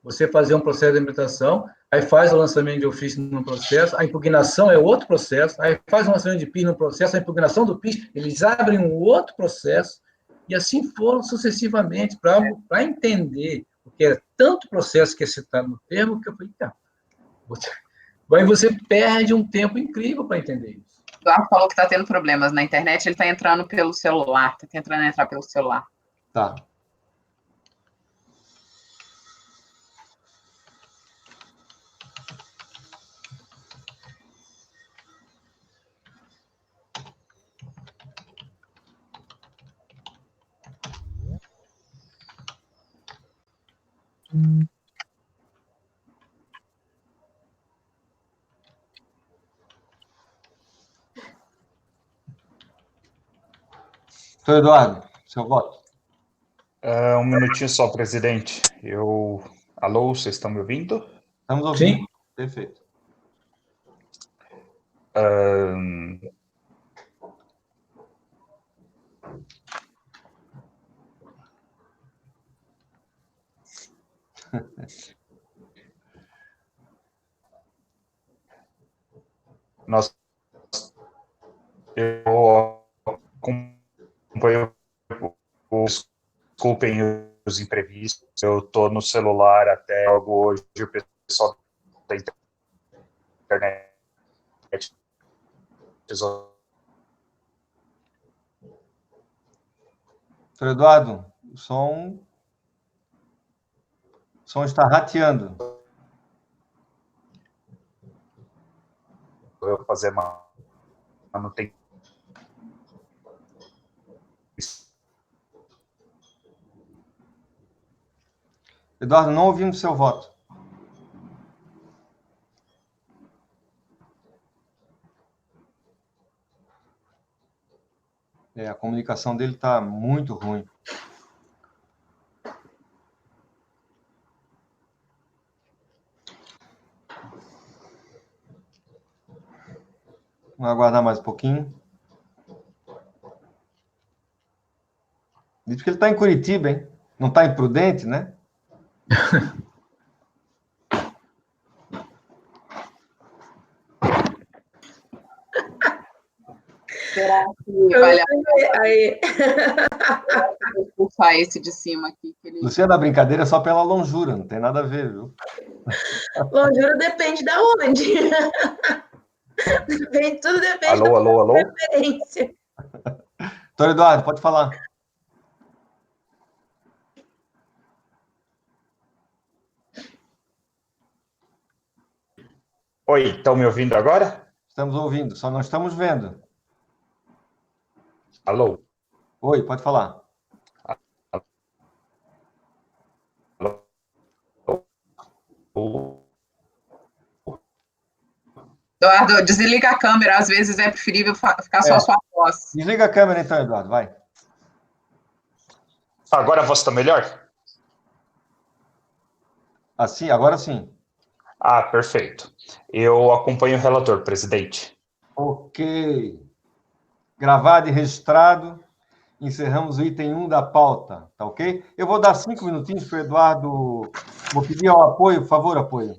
Você fazer um processo de impugnação, aí faz o lançamento de ofício no processo, a impugnação é outro processo, aí faz o lançamento de PIS no processo, a impugnação do PIS, eles abrem um outro processo, e assim foram sucessivamente, para entender, porque é tanto processo que é citado no termo, que eu falei, tá. Aí você perde um tempo incrível para entender isso. O Eduardo falou que está tendo problemas na internet, ele está entrando pelo celular, está tentando entrar pelo celular. Tá. Então, Eduardo, seu voto. Um minutinho só, presidente. Alô, vocês estão me ouvindo? Estamos ouvindo. Sim. Perfeito. Eu acompanho, desculpem os imprevistos, eu estou no celular até logo hoje, o pessoal da internet. Seu Eduardo, o som está rateando. Eu vou fazer manutenção. Eduardo, não ouvimos seu voto. A comunicação dele está muito ruim. Vamos aguardar mais um pouquinho. Diz que ele está em Curitiba, hein? Não está imprudente, né? Será que vale a pena expulsar esse de cima aqui? Luciana, a brincadeira é só pela longura, não tem nada a ver, viu? Longura depende da onde. Tudo depende alô? Preferência. Doutor Eduardo, pode falar. Oi, estão me ouvindo agora? Estamos ouvindo, só não estamos vendo. Alô? Oi, pode falar. Eduardo, desliga a câmera, às vezes é preferível ficar só a sua voz. Desliga a câmera então, Eduardo, vai. Agora a voz está melhor? Assim, agora sim. Perfeito. Eu acompanho o relator, presidente. Ok. Gravado e registrado. Encerramos o item 1 da pauta, tá ok? Eu vou dar 5 minutinhos para o Eduardo. Vou pedir ao apoio, por favor, apoio.